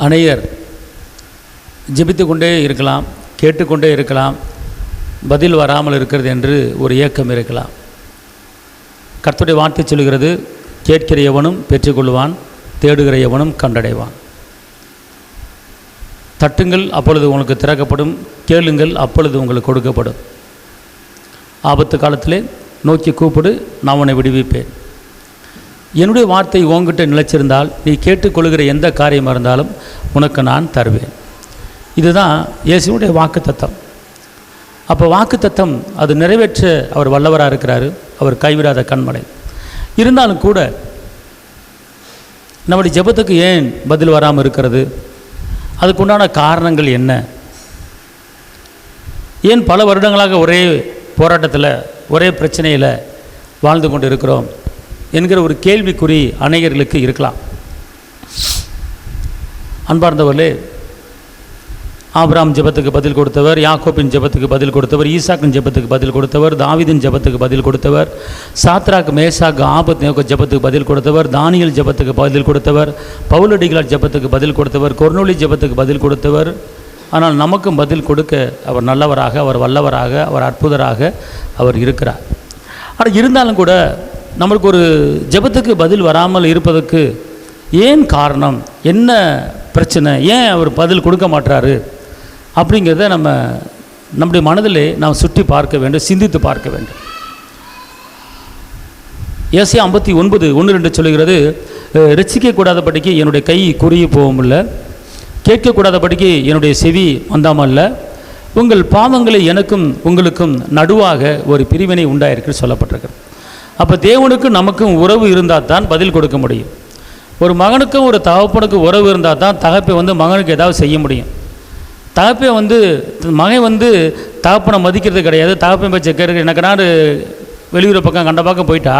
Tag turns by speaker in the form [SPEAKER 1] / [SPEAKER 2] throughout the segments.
[SPEAKER 1] அநேகர் ஜெபித்து கொண்டே இருக்கலாம், கேட்டுக்கொண்டே இருக்கலாம், பதில் வராமல் இருக்கிறது என்று ஒரு ஏக்கம் இருக்கலாம். கர்த்தருடைய வார்த்தை சொல்கிறது, கேட்கிற எவனும் பெற்றுக்கொள்வான், தேடுகிற எவனும் கண்டடைவான். தட்டுங்கள், அப்பொழுது உங்களுக்கு திறக்கப்படும், கேளுங்கள், அப்பொழுது உங்களுக்கு கொடுக்கப்படும். ஆபத்து காலத்திலே நோக்கி கூப்பிடு, நான் உன்னை விடுவிப்பேன். என்னுடைய வார்த்தை உங்ககிட்ட நிலைச்சிருந்தால் நீ கேட்டுக்கொள்கிற எந்த காரியமாக இருந்தாலும் உனக்கு நான் தருவேன். இதுதான் இயேசுவுடைய வாக்குத்தத்தம். அப்போ வாக்குத்தத்தம் அது நிறைவேற்ற அவர் வல்லவராக இருக்கிறார். அவர் கைவிடாத கண்மலை. இருந்தாலும் கூட நம்முடைய ஜெபத்துக்கு ஏன் பதில் வராமல் இருக்கிறது? அதுக்குண்டான காரணங்கள் என்ன? ஏன் பல வருடங்களாக ஒரே போராட்டத்தில், ஒரே பிரச்சனையில் வாழ்ந்து கொண்டு இருக்கிறோம் என்கிற ஒரு கேள்விக்குறி அநேகர்களுக்கு இருக்கலாம். அன்பார்ந்தவர்களே, ஆபிரகாம் ஜெபத்துக்கு பதில் கொடுத்தவர், யாக்கோபின் ஜெபத்துக்கு பதில் கொடுத்தவர், ஈசாக்கின் ஜெபத்துக்கு பதில் கொடுத்தவர், தாவீதின் ஜெபத்துக்கு பதில் கொடுத்தவர், சாத்ராக் மேஷாக் ஆபத்நேகோ ஜெபத்துக்கு பதில் கொடுத்தவர், தானியேல் ஜெபத்துக்கு பதில் கொடுத்தவர், பவுலடிகளார் ஜெபத்துக்கு பதில் கொடுத்தவர், கொர்நேலியு ஜெபத்துக்கு பதில் கொடுத்தவர். ஆனால் நமக்கும் பதில் கொடுக்க அவர் நல்லவராக, அவர் வல்லவராக, அவர் அற்புதராக அவர் இருக்கிறார். ஆனால் இருந்தாலும் கூட நம்மளுக்கு ஒரு ஜெபத்துக்கு பதில் வராமல் இருப்பதற்கு ஏன் காரணம், என்ன பிரச்சனை, ஏன் அவர் பதில் கொடுக்க மாட்டாரு அப்படிங்கிறத நம்முடைய மனதிலே நாம் சுற்றி பார்க்க வேண்டும், சிந்தித்து பார்க்க வேண்டும். ஏசாயா 59:1-2 சொல்லுகிறது, ரட்சிக்கக்கூடாதபடிக்கு என்னுடைய கை குறுகி போகவும் இல்லை, கேட்கக்கூடாதபடிக்கு என்னுடைய செவி வந்தாமல்ல, உங்கள் பாவங்களை எனக்கும் உங்களுக்கும் நடுவாக ஒரு பிரிவினை உண்டாயிருக்கு சொல்லப்பட்டிருக்கிறது. அப்போ தேவனுக்கும் நமக்கும் உறவு இருந்தால் தான் பதில் கொடுக்க முடியும். ஒரு மகனுக்கும் ஒரு தகப்பனுக்கும் உறவு இருந்தால் தான் தகப்பை மகனுக்கு ஏதாவது செய்ய முடியும். தகப்பை மகன் தகப்பனை மதிக்கிறது கிடையாது. தகப்பன் பேச்சை கேட்க எனக்கு நான் வெளியூர் பக்கம் கண்ட பக்கம் போயிட்டா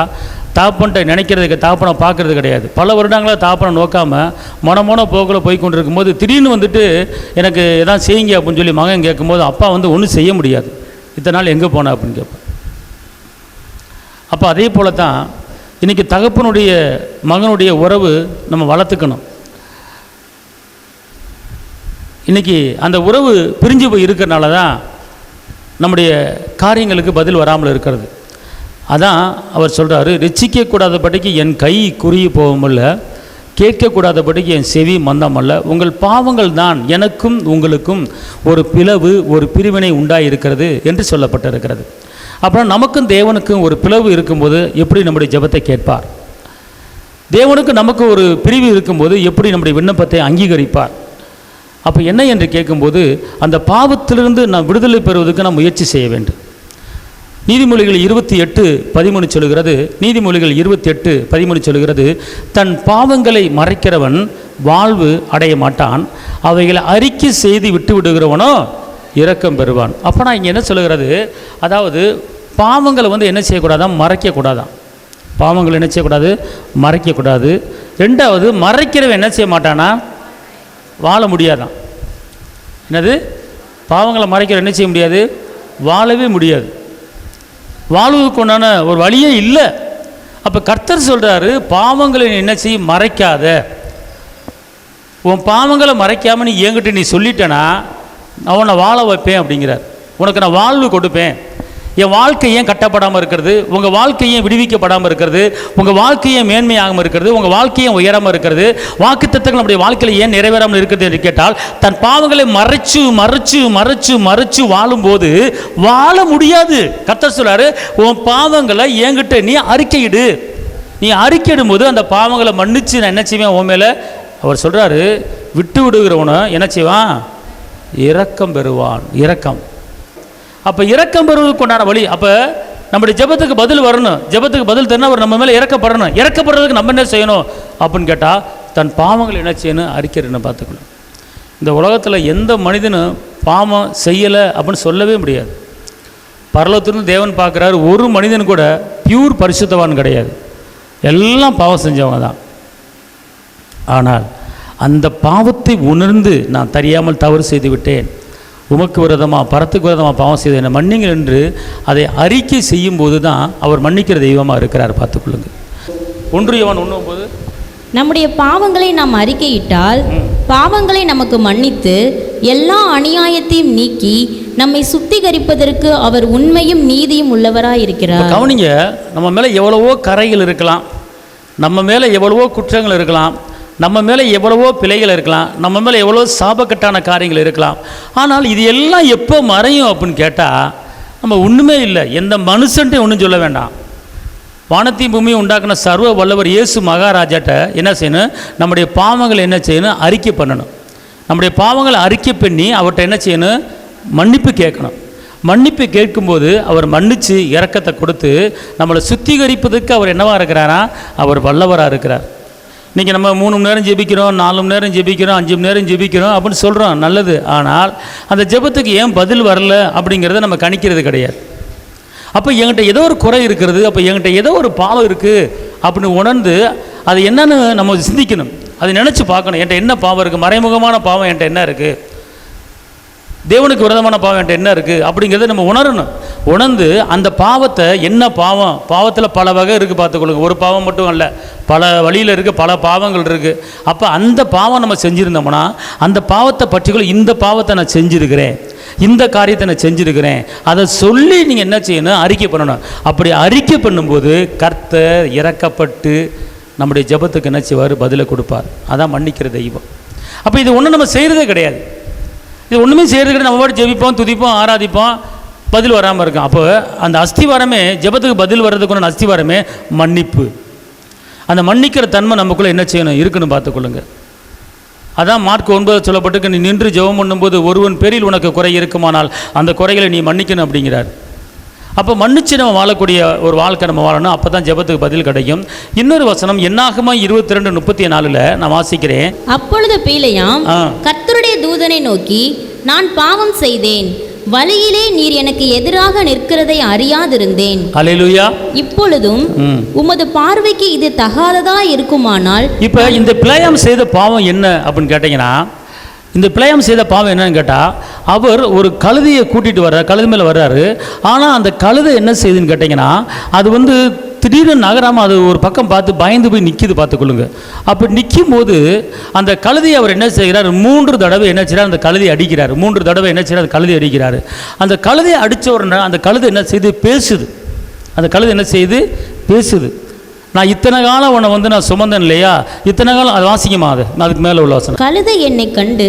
[SPEAKER 1] தகப்பன்ட்ட நினைக்கிறதுக்கு, தகப்பனை பார்க்கறது கிடையாது. பல வருடங்களாக தகப்பனை நோக்காமல் மனமோன போக்கில் போய் கொண்டு இருக்கும்போது திடீர்னு எனக்கு எதாவது செய்யுங்க அப்படின்னு சொல்லி மகன் கேட்கும்போது அப்பா ஒன்றும் செய்ய முடியாது. இத்தனை நாள் எங்கே போன அப்படின்னு கேட்பேன். அப்போ அதே போல தான் இன்றைக்கி தகப்பனுடைய மகனுடைய உறவு நம்ம வளர்த்துக்கணும். இன்றைக்கி அந்த உறவு பிரிஞ்சு போய் இருக்கிறனால தான் நம்முடைய காரியங்களுக்கு பதில் வராமல் இருக்கிறது. அதான் அவர் சொல்கிறாரு, ரட்சிக்கக்கூடாதபடிக்கு என் கை குறுகி போகுமல்ல, கேட்கக்கூடாதபடிக்கு என் செவி மந்தமல்ல, உங்கள் பாவங்கள் தான் எனக்கும் உங்களுக்கும் ஒரு பிளவு, ஒரு பிரிவினை உண்டாயிருக்கிறது என்று சொல்லப்பட்டிருக்கிறது. அப்புறம் நமக்கும் தேவனுக்கும் ஒரு பிளவு இருக்கும்போது எப்படி நம்முடைய ஜெபத்தை கேட்பார்? தேவனுக்கு நமக்கு ஒரு பிரிவு இருக்கும்போது எப்படி நம்முடைய விண்ணப்பத்தை அங்கீகரிப்பார்? அப்போ என்ன என்று கேட்கும்போது அந்த பாவத்திலிருந்து நாம் விடுதலை பெறுவதற்கு நாம் முயற்சி செய்ய வேண்டும். நீதிமொழிகள் 28:13 சொல்கிறது, நீதிமொழிகள் 28:13 சொல்கிறது, தன் பாவங்களை மறைக்கிறவன் வாழ்வு அடைய மாட்டான், அவைகளை அறிக்கை செய்து விட்டு விடுகிறவனோ இரக்கம் பெறுவான். அப்போ நான் இங்கே என்ன சொல்லுகிறது, அதாவது பாவங்களை என்ன செய்யக்கூடாதான், மறைக்கக்கூடாதான். பாவங்களை என்ன செய்யக்கூடாது, மறைக்கக்கூடாது. ரெண்டாவது, மறைக்கிறவன் என்ன செய்ய மாட்டானா, வாழ முடியாதான். என்னது, பாவங்களை மறைக்கிற என்ன செய்ய முடியாது, வாழவே முடியாது. வாழ்வதற்கு உண்டான ஒரு வழியே இல்லை. அப்போ கர்த்தர் சொல்கிறாரு, பாவங்களை என்ன செய்ய, மறைக்காத. உன் பாவங்களை மறைக்காமல் நீ என்கிட்ட நீ சொல்லிட்டேன்னா அவனை வாழ வைப்பேன் அப்படிங்கிறார். உனக்கு நான் வாழ்வு கொடுப்பேன். என் வாழ்க்கை ஏன் கட்டப்படாமல் இருக்கிறது, உங்கள் வாழ்க்கையும் விடுவிக்கப்படாமல் இருக்கிறது, உங்கள் வாழ்க்கையும் மேன்மையாகாமல் இருக்கிறது, உங்கள் வாழ்க்கையும் உயராமல் இருக்கிறது, வாக்குத்தத்தங்கள் நம்முடைய வாழ்க்கையில் ஏன் நிறைவேறாமல் இருக்கிறது என்று கேட்டால், தன் பாவங்களை மறைச்சு மறைச்சு மறைச்சு மறைச்சு வாழும்போது வாழ முடியாது. கர்த்தர் சொல்றாரு, உன் பாவங்களை என்கிட்ட நீ அறிக்கையிடு. நீ அறிக்கையிடும் போது அந்த பாவங்களை மன்னிச்சு நான் என்ன செய்வேன் உன் மேலே. அவர் சொல்றாரு, விட்டு விடுகிறவனை என்ன செய்வான், இரக்கம் பெறுவான். இரக்கம். அப்போ இரக்கம் பெறுவதற்கு உண்டான வழி, அப்போ நம்முடைய ஜெபத்துக்கு பதில் வரணும். ஜெபத்துக்கு பதில் தரணும், அவர் நம்ம மேலே இறக்கப்படணும். இறக்கப்படுறதுக்கு நம்ம என்ன செய்யணும் அப்படின்னு கேட்டால், தன் பாவங்கள் என்ன செய்யணும், அறிக்கைன்னு பார்த்துக்கணும். இந்த உலகத்தில் எந்த மனிதனும் பாவம் செய்யலை அப்படின்னு சொல்லவே முடியாது. பரலோகத்திலிருந்து தேவன் பார்க்குறாரு, ஒரு மனிதன் கூட பியூர் பரிசுத்தவான் கிடையாது, எல்லாம் பாவம் செஞ்சவங்க தான். ஆனால் அந்த பாவத்தை உணர்ந்து நான் தெரியாமல் தவறு செய்து விட்டேன், உமக்கு விரோதமாக பரத்துக்கு விரோதமாக பாவம் செய்த என்னை மன்னிங்கள் என்று அதை அறிக்கை செய்யும் போது தான் அவர் மன்னிக்கிற தெய்வமாக இருக்கிறார். பார்த்துக்கொள்ளுங்க. 1 யோவான் 1:9,
[SPEAKER 2] நம்முடைய பாவங்களை நாம் அறிக்கையிட்டால் பாவங்களை நமக்கு மன்னித்து எல்லா அநியாயத்தையும் நீக்கி நம்மை சுத்திகரிப்பதற்கு அவர் உண்மையும் நீதியும் உள்ளவராயிருக்கிறார்.
[SPEAKER 1] கவனிங்க, நம்ம மேலே எவ்வளவோ கரைகள் இருக்கலாம், நம்ம மேலே எவ்வளவோ குற்றங்கள் இருக்கலாம், நம்ம மேலே எவ்வளவோ பிழைகள் இருக்கலாம், நம்ம மேலே எவ்வளோ சாபக்கட்டான காரியங்கள் இருக்கலாம். ஆனால் இது எல்லாம் எப்போ மறையும் அப்படின்னு கேட்டால் நம்ம ஒன்றுமே இல்லை. எந்த மனுஷன்ட்டையும் ஒன்றும் சொல்ல வேண்டாம். வானத்தையும் பூமியும் உண்டாக்குன சர்வ வல்லவர் இயேசு மகாராஜாட்ட என்ன செய்யணும்? நம்முடைய பாவங்களை என்ன செய்யணும்? அறிக்கை பண்ணணும். நம்முடைய பாவங்களை அறிக்கை பண்ணி அவர்கிட்ட என்ன செய்யணும்? மன்னிப்பு கேட்கணும். மன்னிப்பு கேட்கும்போது அவர் மன்னித்து இரக்கத்தை கொடுத்து நம்மளை சுத்திகரிப்பதற்கு அவர் என்னவாக இருக்கிறாரா? அவர் வல்லவராக இருக்கிறார். இன்றைக்கி நம்ம 3 மணி நேரம் ஜெபிக்கிறோம், 4 மணி நேரம் ஜெபிக்கிறோம், 5 மணி நேரம் ஜெபிக்கிறோம் அப்படின்னு சொல்கிறோம், நல்லது. ஆனால் அந்த ஜெபத்துக்கு ஏன் பதில் வரல அப்படிங்கிறத நம்ம கணிக்கிறது கிடையாது. அப்போ என்கிட்ட ஏதோ ஒரு குறை இருக்கிறது, அப்போ என்கிட்ட ஏதோ ஒரு பாவம் இருக்குது அப்படின்னு உணர்ந்து அது என்னன்னு நம்ம சிந்திக்கணும். அதை நினச்சி பார்க்கணும். என்கிட்ட என்ன பாவம் இருக்குது? மறைமுகமான பாவம் என்கிட்ட என்ன இருக்குது? தேவனுக்கு விரோதமான பாவம் என்கிட்ட என்ன இருக்குது அப்படிங்கிறத நம்ம உணரணும். உணர்ந்து அந்த பாவத்தை, என்ன பாவம், பாவத்தில் பல வகை இருக்குது பார்த்துக்கொள்ளுங்க. ஒரு பாவம் மட்டும் அல்ல, பல வழியில் இருக்குது, பல பாவங்கள் இருக்குது. அப்போ அந்த பாவம் நம்ம செஞ்சுருந்தோம்னா அந்த பாவத்தை பற்றிக்குள்ள இந்த பாவத்தை நான் செஞ்சுருக்கிறேன், இந்த காரியத்தை நான் செஞ்சுருக்கிறேன், அதை சொல்லி நீங்கள் என்ன செய்யணும்? அறிக்கை பண்ணணும். அப்படி அறிக்கை பண்ணும்போது கர்த்தர் இறக்கப்பட்டு நம்முடைய ஜெபத்துக்கு என்ன செய்வார்? பதிலை கொடுப்பார். அதான் மன்னிக்கிற தெய்வம். அப்போ இது ஒன்றும் நம்ம செய்கிறதே கிடையாது. இது ஒன்றுமே செய்கிறது கிடையாது. நம்ம பாட்டு ஜெபிப்போம், துதிப்போம், ஆராதிப்போம், பதில் வராமல் இருக்கும். அப்போ அந்த அஸ்திவாரமே, ஜெபத்துக்கு பதில் வர்றதுக்குள்ள அஸ்திவாரமே மன்னிப்பு. அந்த மன்னிக்கிற தன்மை நமக்குள்ளே என்ன செய்யணும்? இருக்கணும், பார்த்துக்கொள்ளுங்க. அதான் மார்க் 9 சொல்லப்பட்டு, நீ நின்று ஜெபம் பண்ணும்போது ஒருவன் பேரில் உனக்கு குறை இருக்குமானால் அந்த குறைகளை நீ மன்னிக்கணும் அப்படிங்கிறார். அப்போ மன்னிச்சு நம்ம வாழக்கூடிய ஒரு வாழ்க்கை நம்ம வாழணும். அப்போ தான் ஜெபத்துக்கு பதில் கிடைக்கும். இன்னொரு வசனம் என்னாகம 22:34 நான் வாசிக்கிறேன்.
[SPEAKER 2] அப்பொழுது பீலையாம் கர்த்தருடைய தூதனை நோக்கி, நான் பாவம் செய்தேன், வழியிலே நீர் எனக்கு எதிராக நிற்கிறதை அறியாதிருந்தேன். அல்லேலூயா. இப்பொழுதும் உமது பார்வைக்கு இது தகாததா இருக்குமானால். இப்போ
[SPEAKER 1] இந்த பிலேயாம் செய்த பாவம் என்ன அப்படின்னு கேட்டீங்கன்னா, இந்த பிலேயாம் செய்த பாவம் என்னன்னு கேட்டால், அவர் ஒரு கழுதையை கூட்டிகிட்டு வர்றார், கழுது மேலே வர்றாரு. ஆனால் அந்த கழுதை என்ன செய்யுதுன்னு கேட்டிங்கன்னா, அது திடீர்னு நகராமல் அது ஒரு பக்கம் பார்த்து பயந்து போய் நிற்கிது, பார்த்துக்கொள்ளுங்க. அப்போ நிற்கும் போது அந்த கழுதையை அவர் என்ன செய்கிறார்? 3 தடவை என்ன செய்கிறார்? அந்த கழுதையை அடிக்கிறார். 3 தடவை என்ன செய்கிறார்? அந்த கழுதையை அடிக்கிறார். அந்த கழுதையை அடித்த உடனே அந்த கழுதை என்ன செய்து? பேசுது. அந்த கழுதை என்ன செய்யுது? பேசுது. நான் இத்தனை காலம் உன்னை நான் சுமந்தேன் இல்லையா? இத்தனை காலம் அது வாசிக்குமா? அது அதுக்கு மேலே உள்ள வாசனை.
[SPEAKER 2] கழுதை என்னை கண்டு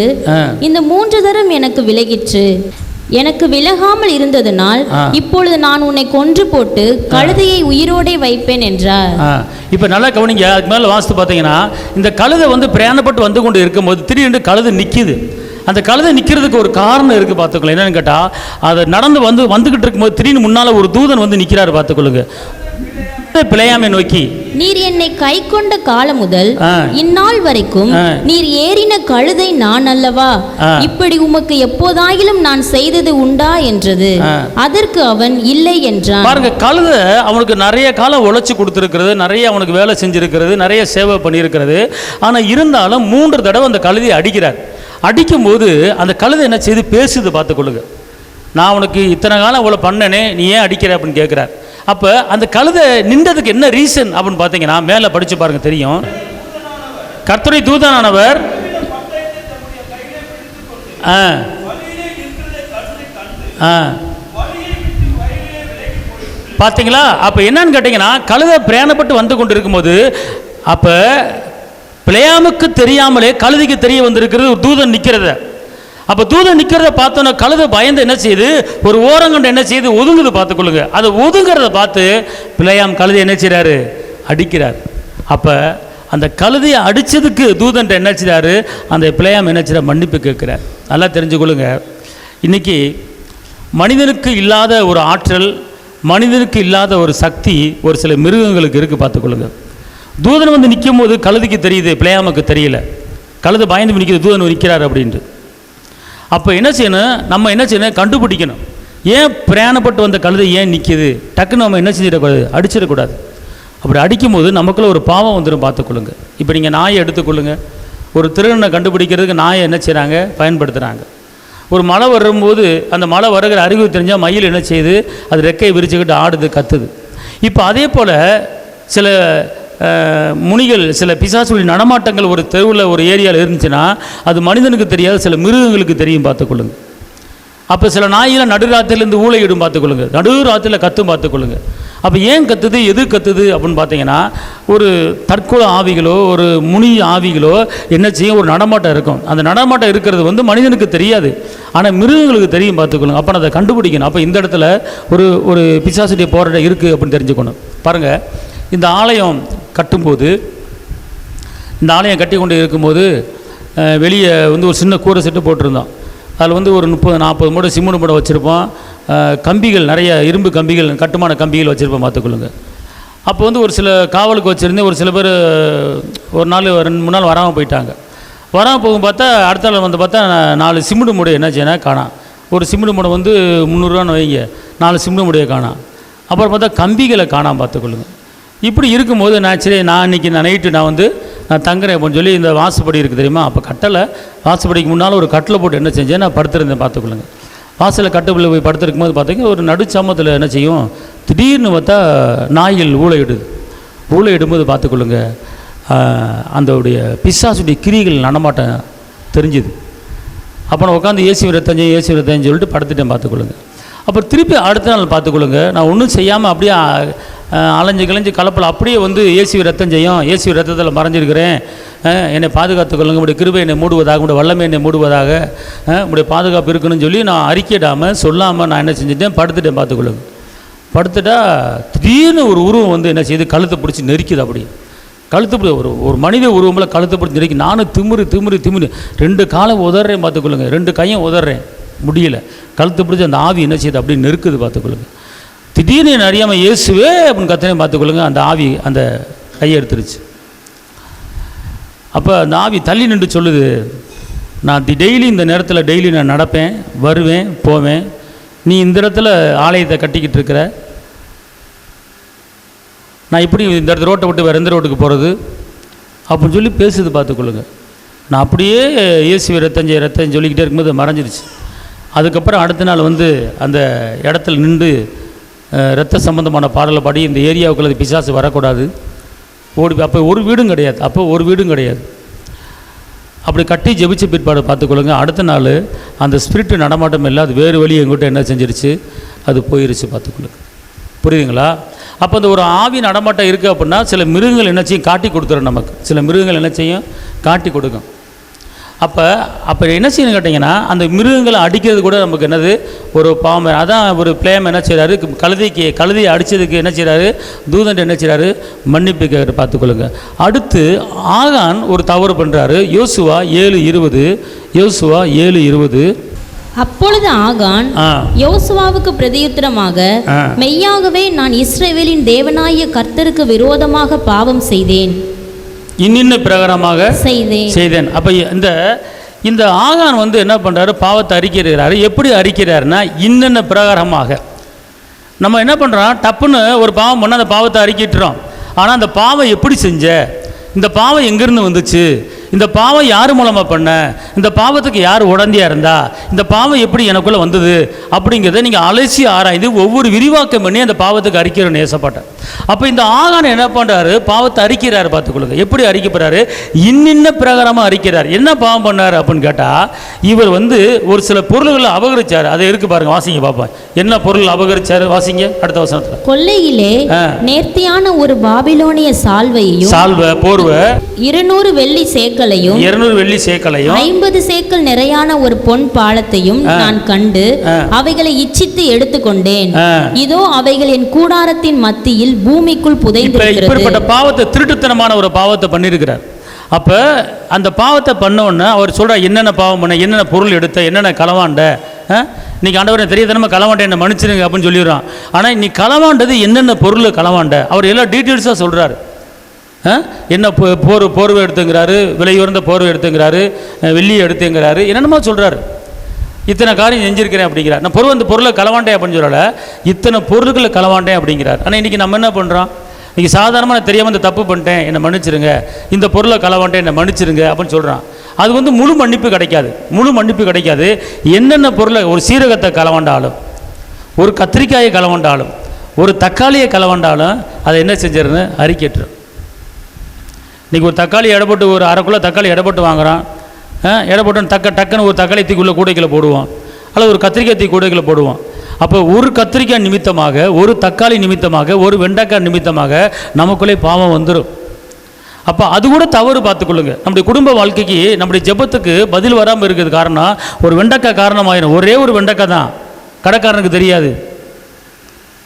[SPEAKER 2] இந்த 3 தரம் எனக்கு விலகிற்று, எனக்கு விலகாமல் இருந்ததனால் இப்பொழுது நான் உன்னை கொன்று போட்டு கழுதையை உயிரோடே வைப்பேன் என்றார்.
[SPEAKER 1] இப்போ நல்லா கவனிங்க. அதுக்கு மேலே வாசித்து பார்த்தீங்கன்னா, இந்த கழுதை பிரயாணப்பட்டு வந்து கொண்டு இருக்கும்போது திடீர்னு கழுதை நிற்கிது. அந்த கழுதை நிற்கிறதுக்கு ஒரு காரணம் இருக்குது, பார்த்துக்கொள்ளுங்க. என்னன்னு கேட்டால், அதை நடந்து வந்துக்கிட்டு இருக்கும்போது திடீர்னு முன்னால் ஒரு தூதன் நிற்கிறாரு, பார்த்துக்கொள்ளுங்க. பிலேயாமை நோக்கி,
[SPEAKER 2] நீர் என்னை கை கொண்ட காலம் முதல் இந்நாள் வரைக்கும் நீர் ஏறின கழுதை நான் அல்லவா? இப்படி உமக்கு எப்போதாயிலும் நான் செய்தது உண்டா என்றது. அதற்கு அவன் இல்லை என்றான்.
[SPEAKER 1] பாருங்க, கழுதை அவனுக்கு நிறைய காலம் உழைச்சி கொடுத்துருக்கிறது, நிறைய அவனுக்கு வேலை செஞ்சிருக்கிறது, நிறைய சேவை பண்ணியிருக்கிறது. ஆனால் இருந்தாலும் 3 தடவை அந்த கழுதையை அடிக்கிறார். அடிக்கும்போது அந்த கழுதை என்ன செய்து? பேசுது, பார்த்துக்கொள்ளுங்க. நான் உனக்கு இத்தனை காலம் இவ்வளோ பண்ணனே, நீ ஏன் அடிக்கிற அப்படின்னு கேட்குறார். அப்போ அந்த கழுதை நின்றதுக்கு என்ன ரீசன் அப்படின்னு பார்த்தீங்கன்னா, மேலே படித்து பாருங்க, தெரியும். கர்த்தருடைய தூதனானவர் பார்த்தீங்களா? அப்போ என்னன்னு கேட்டிங்கன்னா, கழுதை பிரயாணப்பட்டு வந்து கொண்டு இருக்கும்போது, அப்போ பிலேயாமுக்கு தெரியாமலே கழுதைக்கு தெரிய வந்திருக்கிறது ஒரு தூதன் நிற்கிறத. அப்போ தூதன் நிற்கிறத பார்த்தோன்னா கழுதை பயந்து என்ன செய்யுது? ஒரு ஓரங்கண்டு என்ன செய்யுது? ஒதுங்குது, பார்த்துக்கொள்ளுங்க. அதை ஒதுங்கிறத பார்த்து பிலேயாம் கழுதை என்ன செய்கிறாரு? அடிக்கிறார். அப்போ அந்த கழுதையை அடித்ததுக்கு தூதன் என்ன செய்கிறாரு? அந்த பிலேயாம் என்ன செய்கிறார்? மன்னிப்பு கேட்குறார். நல்லா தெரிஞ்சுக்கொள்ளுங்க. இன்றைக்கி மனிதனுக்கு இல்லாத ஒரு ஆற்றல், மனிதனுக்கு இல்லாத ஒரு சக்தி ஒரு சில மிருகங்களுக்கு இருக்குது, பார்த்துக்கொள்ளுங்க. தூதன் நிற்கும் போது கழுதைக்கு தெரியுது, பிலேயாமுக்கு தெரியல. கழுதை பயந்து நிற்கிது, தூதன் நிற்கிறார் அப்படின்ட்டு. அப்போ என்ன செய்யணும்? நம்ம என்ன செய்யணும்? கண்டுபிடிக்கணும். ஏன் பிரயாணப்பட்டு வந்த கழுதை ஏன் நிற்கிது? டக்குன்னு நம்ம என்ன செஞ்சிடக்கூடாது? அடிச்சிடக்கூடாது. அப்படி அடிக்கும்போது நமக்குள்ள ஒரு பாவம் வந்துடும், பார்த்துக்கொள்ளுங்க. இப்போ நீங்கள் நாயை எடுத்துக்கொள்ளுங்க. ஒரு திருடனை கண்டுபிடிக்கிறதுக்கு நாயை என்ன செய்கிறாங்க? பயன்படுத்துகிறாங்க. ஒரு மழை வரும்போது அந்த மழை வருகிற அறிவு தெரிஞ்சால் மயில் என்ன செய்யுது? அது ரெக்கையை விரிச்சுக்கிட்டு ஆடுது, கத்துது. இப்போ அதே போல் சில முனிகள் சில பிசாசுடைய நடமாட்டங்கள் ஒரு தெருவில் ஒரு ஏரியாவில் இருந்துச்சுன்னா அது மனிதனுக்கு தெரியாது, சில மிருகங்களுக்கு தெரியும் பார்த்துக்கொள்ளுங்க. அப்போ சில நாயெல்லாம் நடுராத்திரிலேருந்து ஊழையிடும் பார்த்துக்கொள்ளுங்க, நடுராத்திரியில் கத்தும் பார்த்துக்கொள்ளுங்க. அப்போ ஏன் கத்துது, எது கத்துது அப்படின்னு பார்த்தீங்கன்னா, ஒரு தற்கொலை ஆவிகளோ ஒரு முனி ஆவிகளோ என்ன செய்யும், ஒரு நடமாட்டம் இருக்கும். அந்த நடமாட்டம் இருக்கிறது வந்து மனிதனுக்கு தெரியாது, ஆனால் மிருகங்களுக்கு தெரியும் பார்த்துக்கொள்ளுங்க. அப்போ அதை கண்டுபிடிக்கணும். அப்போ இந்த இடத்துல ஒரு பிசாசுடைய போராட்டம் இருக்குது அப்படின்னு தெரிஞ்சுக்கணும். பாருங்கள், இந்த ஆலயம் கட்டும்போது, இந்த ஆலயம் கட்டி கொண்டு இருக்கும்போது வெளியே வந்து ஒரு சின்ன கூரை செட்டு போட்டிருந்தோம். அதில் வந்து ஒரு 30-40 மூடை சிமெண்ட் மூடை வச்சுருப்போம். கம்பிகள் நிறைய இரும்பு கம்பிகள், கட்டுமான கம்பிகள் வச்சுருப்போம் பார்த்துக்கொள்ளுங்க. அப்போ வந்து ஒரு சில காவலுக்கு வச்சுருந்தேன். ஒரு சில பேர் ஒரு நாள் 2-3 நாள் வராமல் போயிட்டாங்க. வராமல் போகும் பார்த்தா அடுத்த நாள் வந்து பார்த்தா 4 சிமெண்ட் மூடை என்ன செய்யணும் காணாம். ஒரு சிமெண்ட் மூடை வந்து 300 ரூபான்னு வைங்க, 4 சிமெண்ட் மூடையை காணாம். அப்புறம் பார்த்தா கம்பிகளை காணாமல் பார்த்துக்கொள்ளுங்க. இப்படி இருக்கும்போது நான் இன்றைக்கி நைட்டு நான் தங்குறேன் அப்படின்னு சொல்லி, இந்த வாசப்படி இருக்குது தெரியுமா, அப்போ கட்டலை, வாசப்படிக்கு முன்னால் ஒரு கட்டில் போட்டு என்ன செஞ்சேன், நான் படுத்துருந்தேன் பார்த்துக்கொள்ளுங்க. வாசலில் கட்டுப்பில் போய் படுத்துருக்கும் போது பார்த்தீங்கன்னா ஒரு நடுச்சமத்தில் என்ன செய்யும், திடீர்னு பார்த்தா நாய்கள் ஊழையிடும்போது பார்த்துக்கொள்ளுங்க அந்தோடைய பிசாசுடைய கிரிகள் நடமாட்டம் தெரிஞ்சுது. அப்போ நான் உட்காந்து ஏசி ரத்தஞ்சு சொல்லிட்டு படுத்துட்டேன் பார்த்துக்கொள்ளுங்க. அப்புறம் திருப்பி அடுத்த நாள் பார்த்துக்கொள்ளுங்க, நான் ஒன்றும் செய்யாமல் அப்படியே அலைஞ்சு கலப்பில் அப்படியே வந்து இயேசுவின் ரத்தம் செய்யும், இயேசுவின் ரத்தத்தில் மறைஞ்சிருக்கிறேன், என்னை பாதுகாத்துக்கொள்ளுங்க, உங்களுடைய கிருபை என்னை மூடுவதாக, உங்களுடைய வல்லமை என்னை மூடுவதாக, உங்களுடைய பாதுகாப்பு இருக்குன்னு சொல்லி நான் அறிக்கையிடாமல் சொல்லாமல் நான் என்ன செஞ்சுட்டேன், படுத்துட்டேன் பார்த்துக்கொள்ளுங்க. படுத்துட்டா திடீர்னு ஒரு உருவம் வந்து என்ன செய்யுது, கழுத்தை பிடிச்சி நெரிக்குது. அப்படி கழுத்து பிடி ஒரு மனித உருவமில் கழுத்தை பிடிச்சி நெரிக்கி, நானும் திமிரு 2 காலம் உதறேன் பார்த்துக்கொள்ளுங்க, 2 கையும் உதறேன், முடியல. கழுத்து பிடிச்சி அந்த ஆவி என்ன செய்யுது, அப்படி நெருக்குது பார்த்துக்கொள்ளுங்க. திடீர்னு என்ன அறியாமல் இயேசுவே அப்படின்னு கத்தனே பார்த்துக்கொள்ளுங்க, அந்த ஆவி அந்த கையை எடுத்துருச்சு. அப்போ அந்த ஆவி தள்ளி நின்று சொல்லுது, நான் டெய்லி இந்த நேரத்தில் டெய்லி நான் நடப்பேன், வருவேன், போவேன், நீ இந்த இடத்துல ஆலயத்தை கட்டிக்கிட்டு இருக்கிற, நான் இப்படி இந்த இடத்துல ரோட்டை விட்டு வேறு எந்த ரோட்டுக்கு போகிறது அப்படின்னு சொல்லி பேசுது பார்த்துக்கொள்ளுங்க. நான் அப்படியே இயேசுவை ரத்தம் சொல்லிக்கிட்டே இருக்கும்போது மறைஞ்சிருச்சு. அதுக்கப்புறம் அடுத்த நாள் வந்து அந்த இடத்துல நின்று இரத்த சம்பந்தமான பாடலை பாடி, இந்த ஏரியாவுக்குள்ள பிசாசு வரக்கூடாது ஓடி, அப்போ ஒரு வீடும் கிடையாது. அப்படி கட்டி ஜெபிச்ச பிற்பாடு பார்த்துக்கொள்ளுங்க, அடுத்த நாள் அந்த ஸ்பிரிட்டு நடமாட்டம் இல்லை, அது வேறு வழி எங்கிட்ட என்ன செஞ்சிருச்சு, அது போயிருச்சு பார்த்துக்கொள்ளுங்க. புரியுதுங்களா? அப்போ அந்த ஒரு ஆவி நடமாட்டம் இருக்குது அப்படின்னா சில மிருகங்கள் என்ன செய்யும், காட்டி கொடுத்துரும் நமக்கு. சில மிருகங்கள் என்ன செய்யும், காட்டி கொடுக்கும். அப்போ என்ன செய்யணும் கேட்டிங்கன்னா, அந்த மிருகங்களை அடிக்கிறது கூட நமக்கு என்னது, ஒரு பாம்பு. அதான் ஒரு பிளேம் என்ன செய்கிறாரு, கழுதையை அடித்ததுக்கு என்ன செய்கிறாரு, தூதன் என்ன செய்கிறாரு, மன்னிப்பு கேட்டு பார்த்துக்கொள்ளுங்க. அடுத்து ஆகான் ஒரு தவறு பண்ணுறாரு. யோசுவா 7:20.
[SPEAKER 2] அப்பொழுது ஆகான் யோசுவாவுக்கு பிரதியுத்தரமாக, மெய்யாகவே நான் இஸ்ரவேலின் தேவனாகிய கர்த்தருக்கு விரோதமாக பாவம் செய்தேன்,
[SPEAKER 1] இன்னின்ன பிரகாரமாக செய்தேன். அப்போ இந்த ஆகான் வந்து என்ன பண்ணுறாரு, பாவத்தை அறிக்கிறாரு. எப்படி அறிக்கிறாருன்னா, இன்னென்ன பிரகாரமாக. நம்ம என்ன பண்ணுறோம், டப்புன்னு ஒரு பாவம் பண்ணால் அந்த பாவத்தை அறிக்கிட்டுறோம். ஆனால் அந்த பாவம் எப்படி செஞ்ச, இந்த பாவம் எங்கேருந்து வந்துச்சு, இந்த பாவம் யார் மூலமாக பண்ண, இந்த பாவத்துக்கு யார் உடந்தையாக இருந்தா, இந்த பாவம் எப்படி எனக்குள்ளே வந்தது அப்படிங்கிறத நீங்கள் அலசி ஆராய்ந்து ஒவ்வொரு விரிவாக்கம் பண்ணி அந்த பாவத்துக்கு அறிக்கிறோன்னு ஏசப்பட்டேன். அப்போ இந்த ஆகான் என்ன பண்ணுறாரு, பாவத்தை அறிக்கிறாரு பார்த்துக்கொள்ளுங்க. எப்படி அறிக்கப்படுறாரு, இன்னின்ன பிரகாரமாக அறிக்கிறார். என்ன பாவம் பண்ணார் அப்படின்னு கேட்டால், இவர் வந்து ஒரு சில பொருள்களை அபகரிச்சார். அதை இருக்கு பாருங்க, வாசிங்க பார்ப்போம். என்ன பொருள் அபகரிச்சார், வாசிங்க அடுத்த வசனத்தில்.
[SPEAKER 2] கொள்ளையிலே நேர்த்தியான ஒரு பாபிலோனிய போர்வை 200 வெள்ளி சேக்கலையும் 50 சேக்கல் நிறையான ஒரு பொன் பாலத்தையும் நான் கண்டு அவைகளை இச்சித்து எடுத்துக்கொண்டேன். இதோ அவைகள் என் கூடாரத்தின் மத்தியில் பூமிக்குள் புதைந்திருக்கிறது.
[SPEAKER 1] இப்படிப்பட்ட பாவத்தை, திருட்டுத்தனமான ஒரு பாவத்தை பண்ணியிருக்கிறார். அப்ப அந்த பாவத்தை பண்ணோன்னு அவர் சொல்றார், என்னென்ன பாவம் பண்ண, என்னென்ன பொருள் எடுத்த, என்னென்ன களவாண்ட. இன்னைக்கு ஆண்டவரை தெரியாதனமா களவாண்ட என்ன மன்னிச்சிருங்க அப்படின்னு சொல்லிடுறான். ஆனால் இன்னைக்கு களவாண்டது என்னென்ன பொருள் களவாண்ட அவர் எல்லா டீட்டெயில்ஸாக சொல்றாரு. என்ன போர்வை எடுத்துங்கிறாரு, விலை உயர்ந்த போர்வை எடுத்துங்கிறாரு, வெள்ளியை எடுத்துங்கிறாரு, என்னென்னமோ சொல்றாரு. இத்தனை காரியம் செஞ்சிருக்கிறேன் அப்படிங்கிறார். நான் அந்த பொருளை களவாண்டேன் அப்படின்னு சொல்லலை, இத்தனை பொருட்களை களவாண்டேன் அப்படிங்கிறார். ஆனால் இன்றைக்கி நம்ம என்ன பண்ணுறோம், இன்றைக்கி சாதாரணமாக நான் தெரியாமல் இந்த தப்பு பண்ணிட்டேன், என்னை மன்னிச்சிருங்க, இந்த பொருளை களவாண்டேன், என்னை மன்னிச்சிருங்க அப்படின்னு சொல்கிறான். அது வந்து முழு மன்னிப்பு கிடைக்காது. என்னென்ன பொருளை, ஒரு சீரகத்தை களவாண்டாலும், ஒரு கத்திரிக்காயை களவாண்டாலும், ஒரு தக்காளியை களவாண்டாலும் அதை என்ன செஞ்சிருன்னு அறிக்கைட்டுரும். இன்றைக்கி ஒரு தக்காளி எடை ஒரு அரை கிலோ தக்காளி எடை வாங்குகிறான். எடை டக்குன்னு ஒரு தக்காளி தூக்கிக்குள்ளே கூடைக்கில் போடுவோம், அல்லது ஒரு கத்திரிக்காய் தூக்கி கூடைக்கில் போடுவோம். அப்போ ஒரு கத்திரிக்காய் நிமித்தமாக, ஒரு தக்காளி நிமித்தமாக, ஒரு வெண்டைக்காய் நிமித்தமாக நமக்குள்ளே பாவம் வந்துடும். அப்போ அது கூட தவறு பார்த்துக்கொள்ளுங்க. நம்முடைய குடும்ப வாழ்க்கைக்கு, நம்முடைய ஜெபத்துக்கு பதில் வராமல் இருக்கிறது காரணம் ஒரு வெண்டைக்காய் காரணமாயிடும். ஒரே ஒரு வெண்டைக்காய் தான் கடைக்காரனுக்கு தெரியாது,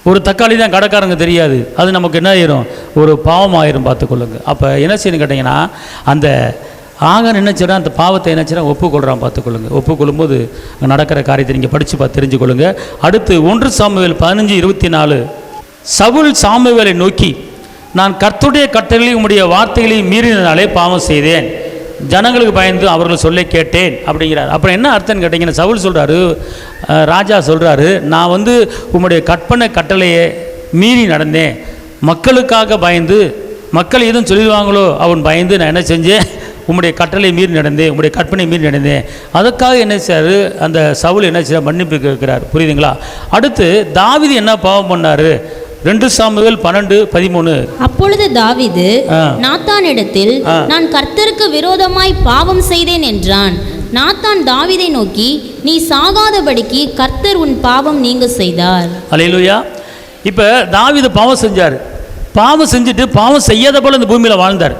[SPEAKER 1] ஒரு தக்காளி தான் கடைக்காரனுக்கு தெரியாது. அது நமக்கு என்ன ஆயிரும், ஒரு பாவம் ஆயிரும் பார்த்துக்கொள்ளுங்க. அப்போ என்ன செய்யணும் கேட்டிங்கன்னா, அந்த ஆகன் என்ன செய்யறான், அந்த பாவத்தை என்ன செய்யறான், ஒப்புக்கொள்கிறான் பார்த்துக்கொள்ளுங்க. ஒப்புக்கொள்ளும்போது நடக்கிற காரியத்தை நீங்கள் படித்து பார்த்து தெரிஞ்சுக்கொள்ளுங்க. அடுத்து 1 சாமுவேல் 15:24, சவுல் சாமுவேலை நோக்கி, நான் கர்த்தருடைய கட்டளையை உம்முடைய வார்த்தைகளை மீறினாலே பாவம் செய்தேன், ஜனங்களுக்கு பயந்து அவர்கள் சொல்ல கேட்டேன் அப்படிங்கிறார். அப்புறம் என்ன அர்த்தம்னு கேட்டிங்கன்னா, சவுல் சொல்கிறாரு, ராஜா சொல்கிறாரு, நான் உம்முடைய கட்டளையை மீறி நடந்தேன், மக்களுக்காக பயந்து, மக்கள் எதுவும் சொல்லிடுவாங்களோ அவன் பயந்து நான் என்ன செஞ்சேன், உம்முடைய கட்டளை மீறி நடந்தேன், உம்முடைய கற்பனை மீறி நடந்தேன். அதுக்காக என்ன செய்யாரு, அந்த சவுல் என்ன செய்ய, மன்னிப்பு கேட்கிறார். புரியுதுங்களா? அடுத்து தாவீது என்ன பாவம் பண்ணாரு, 2 சாமுவேல் 12:13.
[SPEAKER 2] அப்பொழுது தாவீது நாத்தானிடத்தில், நான் கர்த்தருக்கு விரோதமாய் பாவம் செய்தேன் என்றான். நாத்தான் தாவீதை நோக்கி, நீ சாகாதபடிக்கு கர்த்தர் உன் பாவம் நீங்க செய்தார். அல்லேலூயா.
[SPEAKER 1] இப்போ தாவீது பாவம் செஞ்சார். பாவம் செஞ்சுட்டு பாவம் செய்யாத போல இந்த பூமியில் வாழ்ந்தார்.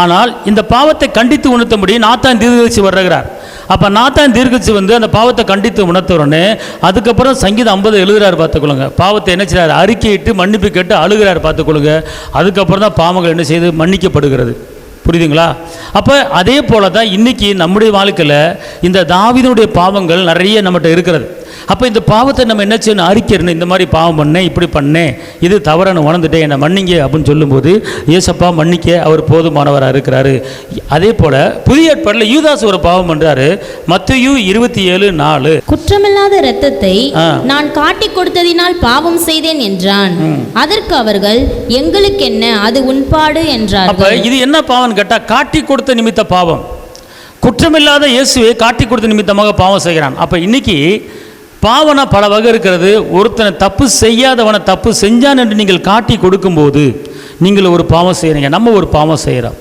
[SPEAKER 1] ஆனால் இந்த பாவத்தை கண்டித்து உணர்த்தும்படி நாத்தான் தீர்க்கதரிசி வருகிறார். அப்போ நாத்தான் தீர்க்கதரிசி அந்த பாவத்தை கண்டித்து உணர்த்தவுடனே அதுக்கப்புறம் சங்கீதம் 50 எழுதுகிறார் பார்த்துக்கொள்ளுங்க. பாவத்தை என்ன செய்கிறார், அறிக்கையிட்டு மன்னிப்பு கேட்டு அழுகிறார் பார்த்துக்கொள்ளுங்க. அதுக்கப்புறம் தான் பாவங்கள் என்ன செய்து மன்னிக்கப்படுகிறது. புரியுதுங்களா? அப்போ அதே போல தான் இன்றைக்கி நம்முடைய வாழ்க்கையில் இந்த தாவீதுடைய பாவங்கள் நிறைய நம்மகிட்ட இருக்கிறது. அப்போ இந்த பாவத்தை நம்ம என்ன செய்யணும், அறிக்கிறணும். இந்த மாதிரி பாவம் பண்ணேன், இப்படி பண்ணேன், இது தவறான உணர்ந்துட்டேன், என்னை மன்னிங்க அப்படின்னு சொல்லும்போது ஏசப்பா மன்னிக்க அவர் போதுமானவராக இருக்கிறாரு. அதே போல் புதிய ஏற்பாட்டில் யூதாஸ் ஒரு பாவம் பண்ணுறாரு. மத்தேயு 27:4,
[SPEAKER 2] குற்றமில்லாத இரத்தத்தை நான் காட்டி கொடுத்ததினால் பாவம் செய்தேன் என்றான். அதற்கு அவர்கள், எங்களுக்கு என்ன, அது உன்பாடு என்றார்.
[SPEAKER 1] அப்போ இது என்ன பாவம் கேட்டால், காட்டி கொடுத்த நிமித்த பாவம். குற்றமில்லாத இயேசுவை காட்டி கொடுத்த நிமித்தமாக பாவம் செய்கிறான். அப்போ இன்னைக்கு பாவனா பல வகை இருக்கிறது. ஒருத்தனை தப்பு செய்யாதவனை தப்பு செஞ்சான் என்று நீங்கள் காட்டி கொடுக்கும்போது நீங்கள் ஒரு பாவம் செய்கிறீங்க. நம்ம ஒரு பாவம் செய்கிறோம்.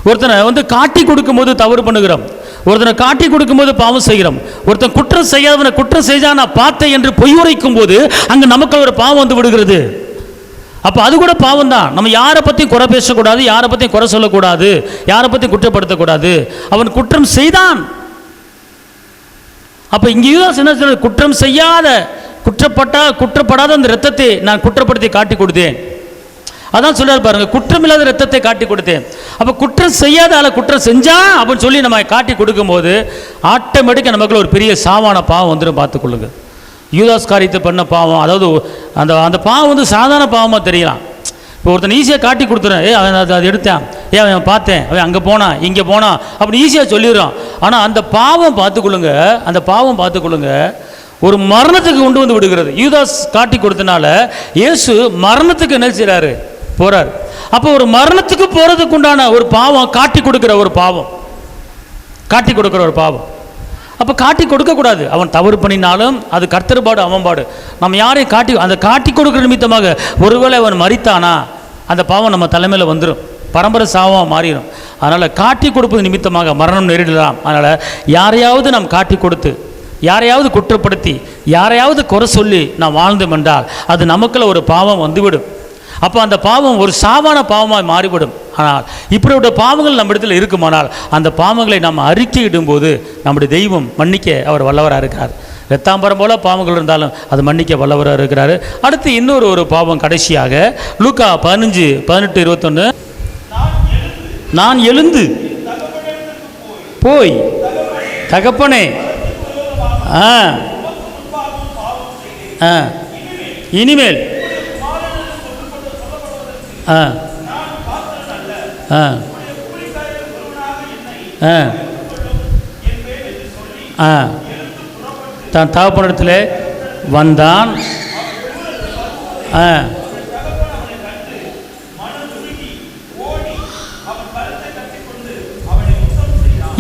[SPEAKER 1] ஒருத்தனை காட்டி கொடுக்கும்போது தவறு பண்ணுகிறோம், ஒருத்தனை காட்டி கொடுக்கும்போது பாவம் செய்கிறோம். ஒருத்தன் குற்றம் செய்யாதவனை குற்றம் செய்தா நான் பார்த்தேன் என்று பொய் உரைக்கும் போது அங்கே நமக்கு ஒரு பாவம் விடுகிறது. அப்போ அது கூட பாவம் தான். நம்ம யாரை பற்றியும் குறை பேசக்கூடாது, யாரை பற்றியும் குறை சொல்லக்கூடாது, யாரை பற்றியும் குற்றப்படுத்தக்கூடாது. அவன் குற்றம் செய்தான். அப்போ இங்கே என்ன சொல்றது, குற்றம் செய்யாத குற்றப்படாத அந்த இரத்தத்தை நான் குற்றப்படுத்தி காட்டி கொடுத்தேன். அதான் சொல்றாரு பாருங்க, குற்றம் இல்லாத இரத்தத்தை காட்டி கொடுத்தேன். அப்போ குற்றம் செய்யாத ஆளை குற்றம் செஞ்சா அப்படின்னு சொல்லி நம்ம காட்டி கொடுக்கும்போது ஆட்டோமேட்டிக்காக நமக்குள்ள ஒரு பெரிய சாவான பாவம் வந்துடும் பார்த்துக்கொள்ளுங்க. யூதாஸ் காரியத்தை பண்ண பாவம், அதாவது அந்த பாவம் சாதாரண பாவமாக தெரியலாம். இப்போ ஒருத்தன் ஈஸியாக காட்டி கொடுத்துறேன், அவன் அதை எடுத்தான், அவன் பார்த்தேன், அவன் அங்கே போனான் இங்கே போனான் அப்படி ஈஸியாக சொல்லிடுறான். ஆனால் அந்த பாவம் பார்த்துக்கொள்ளுங்க ஒரு மரணத்துக்கு கொண்டு விடுகிறது. யூதாஸ் காட்டி கொடுத்தனால இயேசு மரணத்துக்கு என்ன செய்கிறாரு, போகிறார். அப்போ ஒரு மரணத்துக்கு போகிறதுக்கு உண்டான ஒரு பாவம், காட்டி கொடுக்குற ஒரு பாவம். அப்போ காட்டி கொடுக்கக்கூடாது. அவன் தவறு பண்ணினாலும் அது கர்த்தர்பாடு, அவன்பாடு. நம்ம யாரையும் காட்டி கொடுக்குற நிமித்தமாக ஒருவேளை அவன் மரித்தானா அந்த பாவம் நம்ம தலைமையில் வந்துடும், பரம்பரை சாவமாக மாறிடும். அதனால் காட்டி கொடுப்பது நிமித்தமாக மரணம் நேரிடலாம். அதனால் யாரையாவது நாம் காட்டி கொடுத்து, யாரையாவது குற்றப்படுத்தி, யாரையாவது குறை சொல்லி நாம் வாழ்ந்தோம் என்றால் அது நமக்குள்ள ஒரு பாவம் வந்துவிடும். அப்போ அந்த பாவம் ஒரு சாவான பாவமாக மாறிவிடும். ஆனால் இப்படிப்பட்ட பாவங்கள் நம்ம இடத்துல இருக்குமானால் அந்த பாவங்களை நாம் அறிக்கையிடும்போது நம்முடைய தெய்வம் மன்னிக்க அவர் வல்லவராக இருக்கிறார். இரத்தாம்பரம் போல பாவங்கள் இருந்தாலும் அது மன்னிக்க வல்லவராக இருக்கிறார். அடுத்து இன்னொரு பாவம் கடைசியாக லூக்கா 15:18-21, நான் எழுந்து போய் தகப்பனே இனிமேல் தான் தகப்பனிடத்தில் வந்தான்.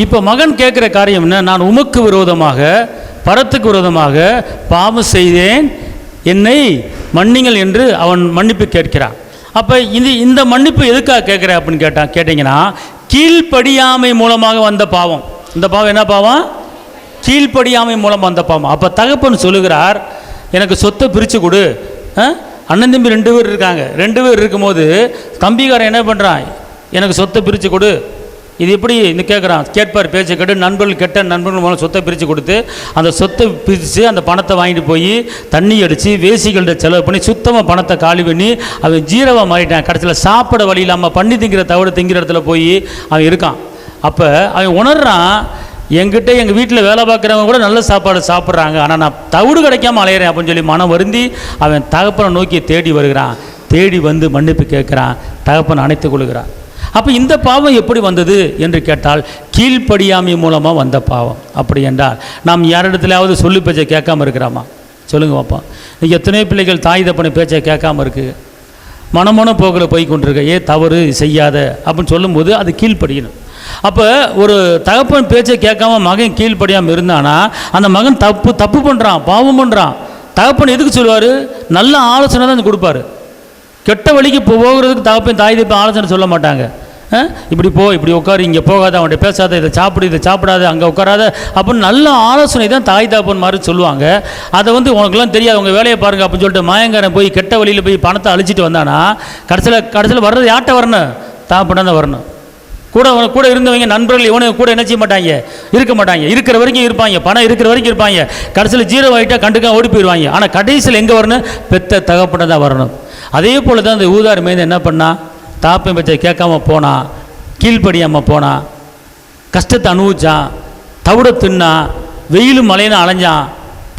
[SPEAKER 1] இப்போ மகன் கேட்குற காரியம் என்ன, நான் உமக்கு விரோதமாக பரத்துக்கு விரோதமாக பாவம் செய்தேன், என்னை மன்னிங்கள் என்று அவன் மன்னிப்பு கேட்கிறான். அப்போ இந்த மன்னிப்பு எதுக்காக கேட்குறேன் அப்படின்னு கேட்டிங்கன்னா, கீழ்ப்படியாமை மூலமாக வந்த பாவம். இந்த பாவம் என்ன பாவம்? கீழ்ப்படியாமை மூலமாக வந்த பாவம். அப்போ தகப்பன் சொல்லுகிறார், எனக்கு சொத்தை பிரித்து கொடு. அண்ணன் தம்பி 2 பேர் இருக்காங்க. 2 பேர் இருக்கும்போது தம்பிக்காரன் என்ன பண்ணுறான், எனக்கு சொத்தை பிரித்து கொடு. இது எப்படி இந்த கேட்குறான், கேட்பார் பேச்சை கேட்டு நண்பர்கள் கெட்ட நண்பர்கள் மூலம் சொத்தை பிரித்து கொடுத்து அந்த சொத்தை பிரித்து அந்த பணத்தை வாங்கிட்டு போய் தண்ணி அடித்து வேசிகள்கிட்ட செலவு பண்ணி சுத்தமாக பணத்தை காலி பண்ணி அவன் ஜீரவாக மாறிட்டான். கடைசியில் சாப்பிட வழி இல்லாமல் பண்ணி திங்கிற தவிர திங்கிற இடத்துல போய் அவன் இருக்கான். அப்போ அவன் உணர்றான், என்கிட்ட எங்கள் வீட்டில் வேலை பார்க்குறவங்க கூட நல்ல சாப்பாடு சாப்பிட்றாங்க, ஆனால் நான் தவிடு கிடைக்காம அலையிறேன் அப்படின்னு சொல்லி மனம் வருந்தி அவன் தகப்பனை நோக்கி தேடி வருகிறான். தேடி வந்து மன்னிப்பு கேட்குறான். தகப்பன் அணைத்துக் கொள்கிறான். அப்போ இந்த பாவம் எப்படி வந்தது என்று கேட்டால், கீழ்ப்படியாமை மூலமாக வந்த பாவம். அப்படி என்றால் நாம் யாரிடத்துலையாவது சொல்லி பேச்சை கேட்காமல் இருக்கிறாமா? சொல்லுங்க பாப்பா. இன்றைக்கி எத்தனை பிள்ளைகள் தாய் தப்பனை பேச்சை கேட்காம இருக்குது, மனமான போக்கில் போய் கொண்டிருக்க. தவறு செய்யாத அப்படின்னு சொல்லும்போது அது கீழ்ப்படியணும். அப்போ ஒரு தகப்பன் பேச்சை கேட்காம மகன் கீழ்ப்படியாமல் இருந்தானா அந்த மகன் தப்பு பண்ணுறான், பாவம் பண்ணுறான். தகப்பன் எதுக்கு சொல்லுவார்? நல்ல ஆலோசனை தான் கொடுப்பாரு. கெட்ட வழிக்கு போகிறதுக்கு தகப்பன் தாய் தப்பன் ஆலோசனை சொல்ல மாட்டாங்க. இப்படி போ, இப்படி உட்காரு, இங்கே போகாத, அவன்கிட்ட பேசாத, இதை சாப்பிடு, இதை சாப்பிடாத, அங்கே உட்காராத அப்படின்னு நல்ல ஆலோசனை தான் தாய் தகப்பன் மாதிரி சொல்லுவாங்க. அதை உனக்குலாம் தெரியாது, உங்கள் வேலையை பாருங்கள் அப்படின்னு சொல்லிட்டு மாயங்காரன் போய் கெட்ட வழியில் போய் பணத்தை அழிச்சிட்டு வந்தானா கடைசியில் வர்றது யார்கிட்ட வரணும்? தகப்பன் தான் வரணும். கூட இருந்தவங்க நண்பர்கள் இவனை கூட என்ன செய்ய மாட்டாங்க, இருக்க மாட்டாங்க. இருக்கிற வரைக்கும் இருப்பாங்க, பணம் இருக்கிற வரைக்கும் இருப்பாங்க. கடைசியில் 0 ஆகிட்டா கண்டுக்காம ஓடி போயிடுவாங்க. ஆனால் கடைசியில் எங்கே வரணும்? பெத்த தகப்பனை தான் வரணும். அதே போல் தான் இந்த ஊதாரி மேய்ந்து என்ன பண்ணா, தாப்பன் பச்சை கேட்காம போனான், கீழ்ப்படியாமல் போனான், கஷ்டத்தை அனுபவிச்சான், தவிட தின்னான், வெயிலும் மழையிலும் அலைஞ்சான்,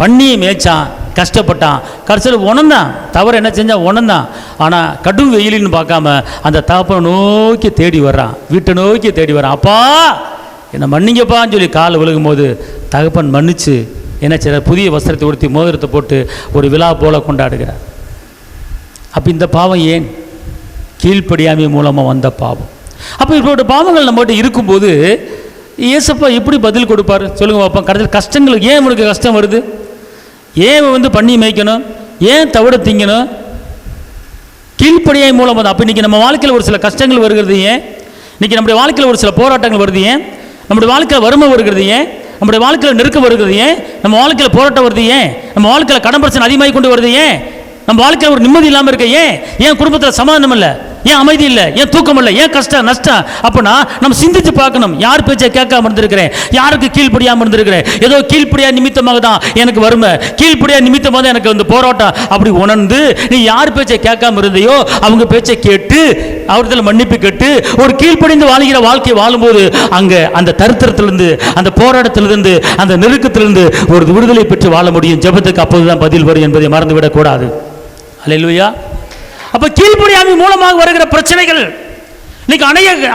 [SPEAKER 1] பண்ணியை மேய்ச்சான், கஷ்டப்பட்டான். கடைசியில் உணர்ந்தான், தவறு என்ன செஞ்சான் உணர்ந்தான். ஆனால் கடும் வெயிலின்னு பார்க்காம அந்த தகப்பனை நோக்கி தேடி வர்றான், வீட்டை நோக்கி தேடி வர்றான். அப்பா என்னை மன்னிங்கப்பான்னு சொல்லி கால் விழுகும் போது தகப்பன் மன்னிச்சு என்ன செய்ய, புதிய வஸ்திரத்தை உடுத்தி மோதிரத்தை போட்டு ஒரு விழா போல கொண்டாடுகிறார். அப்போ இந்த பாவம் ஏன்? கீழ்ப்படியாமை மூலமாக வந்த பாவம். அப்போ இப்போட பாவங்கள் நம்மகிட்ட இருக்கும்போது இயேசப்பா எப்படி பதில் கொடுப்பார் சொல்லுங்க பாப்பா? கடைசியில் கஷ்டங்களுக்கு ஏன் இவனுக்கு கஷ்டம் வருது? ஏன் பண்ணி மேய்க்கணும்? ஏன் தவிட திங்கணும்? கீழ்ப்படியாமை மூலமாக தான். அப்போ இன்றைக்கி நம்ம வாழ்க்கையில் ஒரு சில கஷ்டங்கள் வருகிறது ஏன்? இன்றைக்கி நம்முடைய வாழ்க்கையில் ஒரு சில போராட்டங்கள் வருது ஏன்? நம்முடைய வாழ்க்கையில் வறுமை வருகிறது ஏன்? நம்முடைய வாழ்க்கையில் நெருக்கம் வருகிறது ஏன்? நம்ம வாழ்க்கையில் போராட்டம் வருது ஏன்? நம்ம வாழ்க்கையில் கடன் பிரச்சனை அதிகமாகி கொண்டு வருது ஏன்? நம்ம வாழ்க்கையில் ஒரு நிம்மதி இல்லாமல் இருக்க ஏன்? ஏன் குடும்பத்தில் சமாதானம் இல்லை? ஏன் அமைதி இல்லை? ஏன் தூக்கம் இல்லை? ஏன் கஷ்டம் நஷ்டம்? அப்படின்னா நம்ம சிந்திச்சு பார்க்கணும். யார் பேச்சை கேட்காம இருந்திருக்கிறேன்? யாருக்கு கீழ்ப்படியாமல் இருந்திருக்கிறேன்? ஏதோ கீழ்ப்படியா நிமித்தமாக தான் எனக்கு வறுமை, கீழ்ப்படியா நிமித்தமாக தான் எனக்கு போராட்டம். அப்படி உணர்ந்து நீ யார் பேச்சை கேட்காம இருந்தையோ அவங்க பேச்சை கேட்டு அவர்களை மன்னிப்பு கேட்டு ஒரு கீழ்ப்படிந்து வாழ்கிற வாழ்க்கை வாழும்போது அங்கே அந்த தரித்திரத்திலிருந்து, அந்த போராட்டத்திலிருந்து, அந்த நெருக்கத்திலிருந்து ஒரு விடுதலை பெற்று வாழ முடியும். ஜெபத்துக்கு அப்போதுதான் பதில் வரும் என்பதை மறந்துவிடக்கூடாது. அல்லேலூயா. அப்ப கீழ்ப்படியாமை மூலமாக வருகிற பிரச்சனைகள் இன்னைக்கு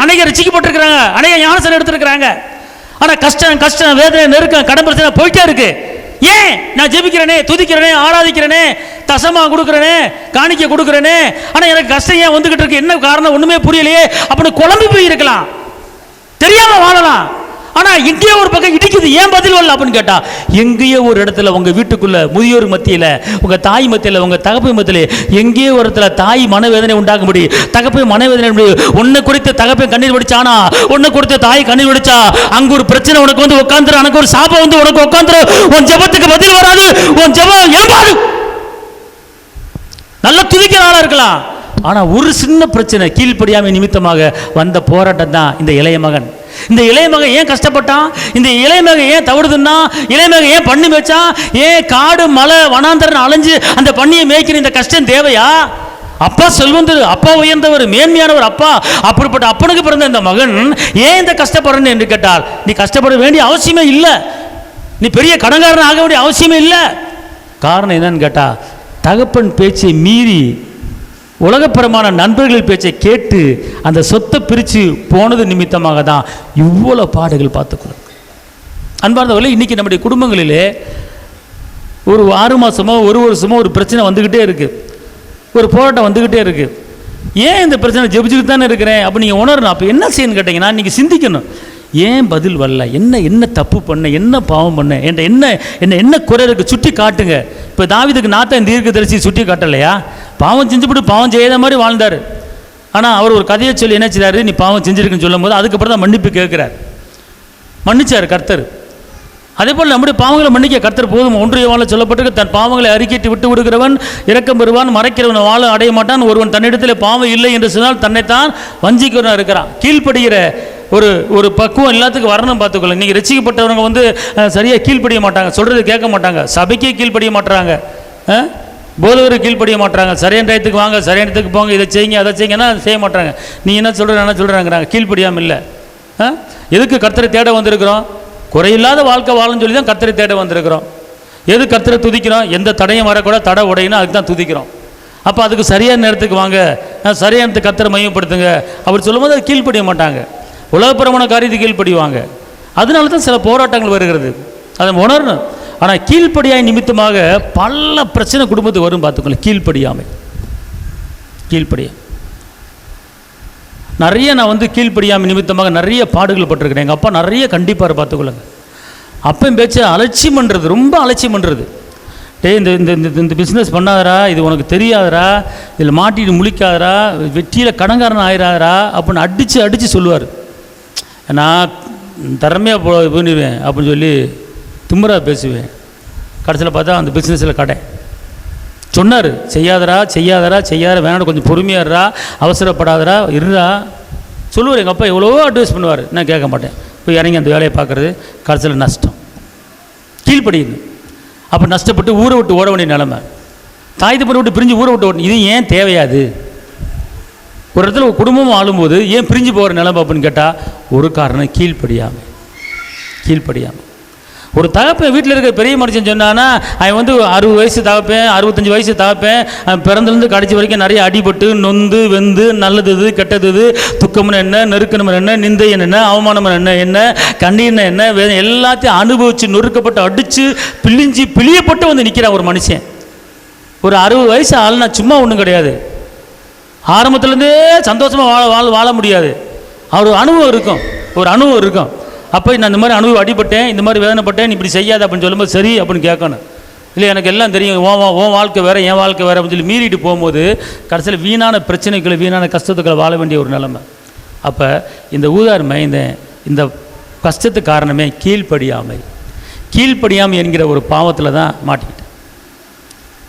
[SPEAKER 1] அநேக ரட்சிக்கப்பட்டிருக்கிறாங்க, அநேக ஞானஸ்நானம் எடுத்திருக்கிறாங்க. ஆனா கஷ்டம் வேதனை நெருக்கம் கடன் பிரச்சனை போயிட்டே இருக்கு. ஏன்? நான் ஜெபிக்கிறேனே, துதிக்கிறேனே, ஆராதிக்கிறேனே, தசமா கொடுக்குறேனே, காணிக்க கொடுக்குறேனே, ஆனா எனக்கு கஷ்டம் ஏன் வந்துகிட்டு இருக்கு? என்ன காரணம்? ஒண்ணுமே புரியலையே அப்படின்னு குழம்பி போய் இருக்கலாம், தெரியாம வாழலாம். ஆனா இங்கேயே ஒரு பக்கம் இடிக்குது, ஏன் பதில் வரல அப்படின்னு கேட்டா, எங்கேயோ ஒரு இடத்துல உங்க வீட்டுக்குள்ள முதியோர் மத்தியில, உங்க தாய் மத்தியில, உங்க தகப்பை மத்தியில எங்கேயோ ஒரு இடத்துல தாய் மனவேதனை உண்டாகும்படி, தகப்பை மனவேதனை உன்னை குறித்த தகப்பை கண்ணீர் வடிச்சானா, உன்னை குறித்த தாய் கண்ணீர் வடிச்சா, அங்க ஒரு பிரச்சனை உனக்கு வந்து உட்காந்துரு, அங்க ஒரு சாபம் வந்து உனக்கு உட்காந்துரு, உன் ஜெபத்துக்கு பதில் வராது, உன் ஜெபம் எழுப்பாது. நல்லா துதிக்கிற ஆளா இருக்கலாம், ஆனா ஒரு சின்ன பிரச்சனை கீழ்ப்படியாமை நிமித்தமாக வந்த போராட்டம் தான் இந்த இளைய மகன். இந்த இளைய மகன் ஏன் கஷ்டப்பட்டான்? இந்த இளைய மகன் ஏன் தவறுதுன்னா? இளைய மகன் ஏன் பண்ணி மேய்ச்சான்? ஏன் காடு மலை வனாந்தரன் அலைஞ்சு அந்த பண்ணியை மேய்க்கிற இந்த கஷ்டம் தேவையா? அப்பா செல்வந்தர், அப்பா உயர்ந்தவர், மேன்மையானவர் அப்பா. அப்படிப்பட்ட அப்பனுக்கு பிறந்த இந்த மகன் ஏன் இந்த கஷ்டப்படுறன்னு என்று கேட்டால், நீ கஷ்டப்பட வேண்டிய அவசியமே இல்லை, நீ பெரிய கடன்காரன் ஆக வேண்டிய அவசியமே இல்லை. காரணம் என்னன்னு கேட்டா, தகப்பன் பேச்சை மீறி உலகப்பரமான நண்பர்கள் பேச்சை கேட்டு அந்த சொத்தை பிரித்து போனது நிமித்தமாக தான் இவ்வளோ பாடுகள் பார்த்துக்கணும். அன்பார்ந்தவர்களே, இன்றைக்கி நம்முடைய குடும்பங்களிலே ஒரு 6 மாதமோ 1 வருஷமோ ஒரு பிரச்சனை வந்துக்கிட்டே இருக்குது, ஒரு போராட்டம் வந்துக்கிட்டே இருக்குது. ஏன் இந்த பிரச்சனை? ஜெபிச்சுட்டு தானே இருக்கிறேன் அப்போ நீங்கள் உணரணும். அப்போ என்ன செய்யணும்னு கேட்டிங்கன்னா, இன்றைக்கி சிந்திக்கணும், ஏன் பதில் வரல? என்ன தப்பு பண்ண, என்ன பாவம் பண்ண, என்ன குறை இருக்குது? சுட்டி காட்டுங்க. இப்போ தாவீதுக்கு நாத்தான் தீர்க்கதரிசி சுட்டி காட்டலையா? பாவம் செஞ்சுவிட்டு பாவம் செய்யாத மாதிரி வாழ்ந்தார். ஆனால் அவர் ஒரு கதையை சொல்லி என்ன செய்றாரு, நீ பாவம் செஞ்சுருக்குன்னு சொல்லும் போது அதுக்கப்புறம் தான் மன்னிப்பு கேட்குறார். மன்னிச்சார் கர்த்தர். அதே போல் நம்முடைய பாவங்களை மன்னிக்க கர்த்தர் போதும். 1 யோவானில் சொல்லப்பட்டிருக்கு, தன் பாவங்களை அறிக்கையிட்டு விட்டு விடுகிறவன் இரக்கம் பெறுவான், மறைக்கிறவன் வாழ அடைய மாட்டான், ஒருவன் தன்னிடத்தில் பாவம் இல்லை என்று சொன்னால் தன்னைத்தான் வஞ்சிக்கிறவன் இருக்கிறான். கீழ்ப்படுகிற ஒரு பக்குவம் எல்லாத்துக்கும் வரணும். பார்த்துக்கொள்ள, நீங்கள் ரசிக்கப்பட்டவங்க வந்து சரியாக கீழ்ப்படிய மாட்டாங்க, சொல்கிறது கேட்க மாட்டாங்க, சபைக்கே கீழ்ப்படிய மாட்டுறாங்க, போதவருக்கு கீழ்ப்படிய மாட்டுறாங்க. சரியான டயத்துக்கு வாங்க, சரியான இடத்துக்கு போங்க, இதை செய்யுங்க அதை செய்யுங்கன்னா செய்ய மாட்டாங்க. நீ என்ன சொல்கிற என்ன சொல்கிறாங்கிறாங்க, கீழ்ப்படியாமல் இல்லை. எதுக்கு கர்த்தரை தேட வந்திருக்கிறோம்? குறையில்லாத வாழ்க்கை வாழணும்னு சொல்லி தான் கர்த்தரை தேட வந்திருக்கிறோம். எது கர்த்தரை துதிக்கிறோம்? எந்த தடையும் வரக்கூட, தடை உடையினா அதுக்கு தான் துதிக்கிறோம். அப்போ அதுக்கு சரியான நேரத்துக்கு வாங்க, சரியான நேரத்துக்கு கர்த்தரை மையப்படுத்துங்க அப்படி சொல்லும்போது அது கீழ்ப்படிய மாட்டாங்க. உலகப்புறமான காரியத்துக்கு கீழ்ப்படிவாங்க. அதனால தான் சில போராட்டங்கள் வருகிறது, அதை உணரணும். ஆனால் கீழ்ப்படியாய் நிமித்தமாக பல பிரச்சனை குடும்பத்துக்கு வரும். பார்த்துக்கோங்க, கீழ்ப்படியாமை நிறைய நான் வந்து கீழ்ப்படியாமை நிமித்தமாக நிறைய பாடுகள் பட்டிருக்கிறேன். எங்கள் அப்பா நிறைய கண்டிப்பார். பார்த்துக்கொள்ளுங்க, அப்பையும் பேச்சு அலட்சியம் பண்ணுறது, ரொம்ப அலட்சியம் பண்ணுறது. இந்த இந்த பிஸ்னஸ் பண்ணாதரா, இது உனக்கு தெரியாதரா, இதில் மாட்டிட்டு முழிக்காதரா, வெற்றியில் கடங்காரன் ஆயிராதரா அப்படின்னு அடித்து சொல்லுவார். நான் திறமையாக பண்ணிடுவேன் அப்படின்னு சொல்லி திமுறா பேசுவேன். கடைசியில் பார்த்தா அந்த பிஸ்னஸில் கடை சொன்னார், செய்யாதரா வேணாம், கொஞ்சம் பொறுமையாடுறா, அவசரப்படாதரா, இருறா சொல்லுவார். எங்கள் அப்பா எவ்வளோ அட்வைஸ் பண்ணுவார், நான் கேட்க மாட்டேன். போய் இறங்கி அந்த வேலையை பார்க்குறது, கடைசியில் நஷ்டம். கீழ்ப்படியுது. அப்போ நஷ்டப்பட்டு ஊரை விட்டு ஓட வேண்டிய நிலைமை. தாய் தப்பனை விட்டு பிரிஞ்சு ஊரை விட்டு ஓடணும். இது ஏன் தேவையாது? ஒரு இடத்துல ஒரு குடும்பமும் ஆளும்போது ஏன் பிரிஞ்சு போகிற நிலைமை அப்படின்னு கேட்டால் ஒரு காரணம் கீழ்ப்படியாமல். ஒரு தகப்பன் வீட்டில் இருக்கிற பெரிய மனுஷன் சொன்னான்னா, அவன் வந்து 60 வயசு தகப்பேன், 65 வயசு தகப்பேன், அவன் பிறந்திலேருந்து கடைசி வரைக்கும் நிறைய அடிபட்டு நொந்து வெந்து நல்லது இது கெட்டது இது, துக்கம்னு என்ன, நெருக்கணும் என்ன, நிந்தையன் என்ன, அவமானம் என்ன, கண்ணீர்னு என்ன, எல்லாத்தையும் அனுபவித்து நொறுக்கப்பட்டு அடித்து பிழியப்பட்டு வந்து நிற்கிறான் ஒரு மனுஷன். ஒரு 60 வயசு ஆள்னா சும்மா ஒன்றும் கிடையாது. ஆரம்பத்துலேருந்தே சந்தோஷமாக வாழ முடியாது. அவர் அனுபவம் இருக்கும். அப்போ நான் இந்த மாதிரி அனுபவம் அடிபட்டேன், இந்த மாதிரி வேதனைப்பட்டேன், இப்படி செய்யாத அப்படின்னு சொல்லும்போது சரி அப்படின்னு கேட்கணும். இல்லை எனக்கு எல்லாம் தெரியும், உன் வாழ்க்கை வேறு என் வாழ்க்கை வேறு அப்படின்னு சொல்லி மீறிட்டு போகும்போது கடைசியில் வீணான பிரச்சனைகளை வீணான கஷ்டத்துக்களை வாழ வேண்டிய ஒரு நிலைமை. அப்போ இந்த ஊதார் மைந்தன் இந்த கஷ்டத்துக்கு காரணமே கீழ்ப்படியாமை என்கிற ஒரு பாவத்தில் தான் மாட்டிக்கிட்டேன்.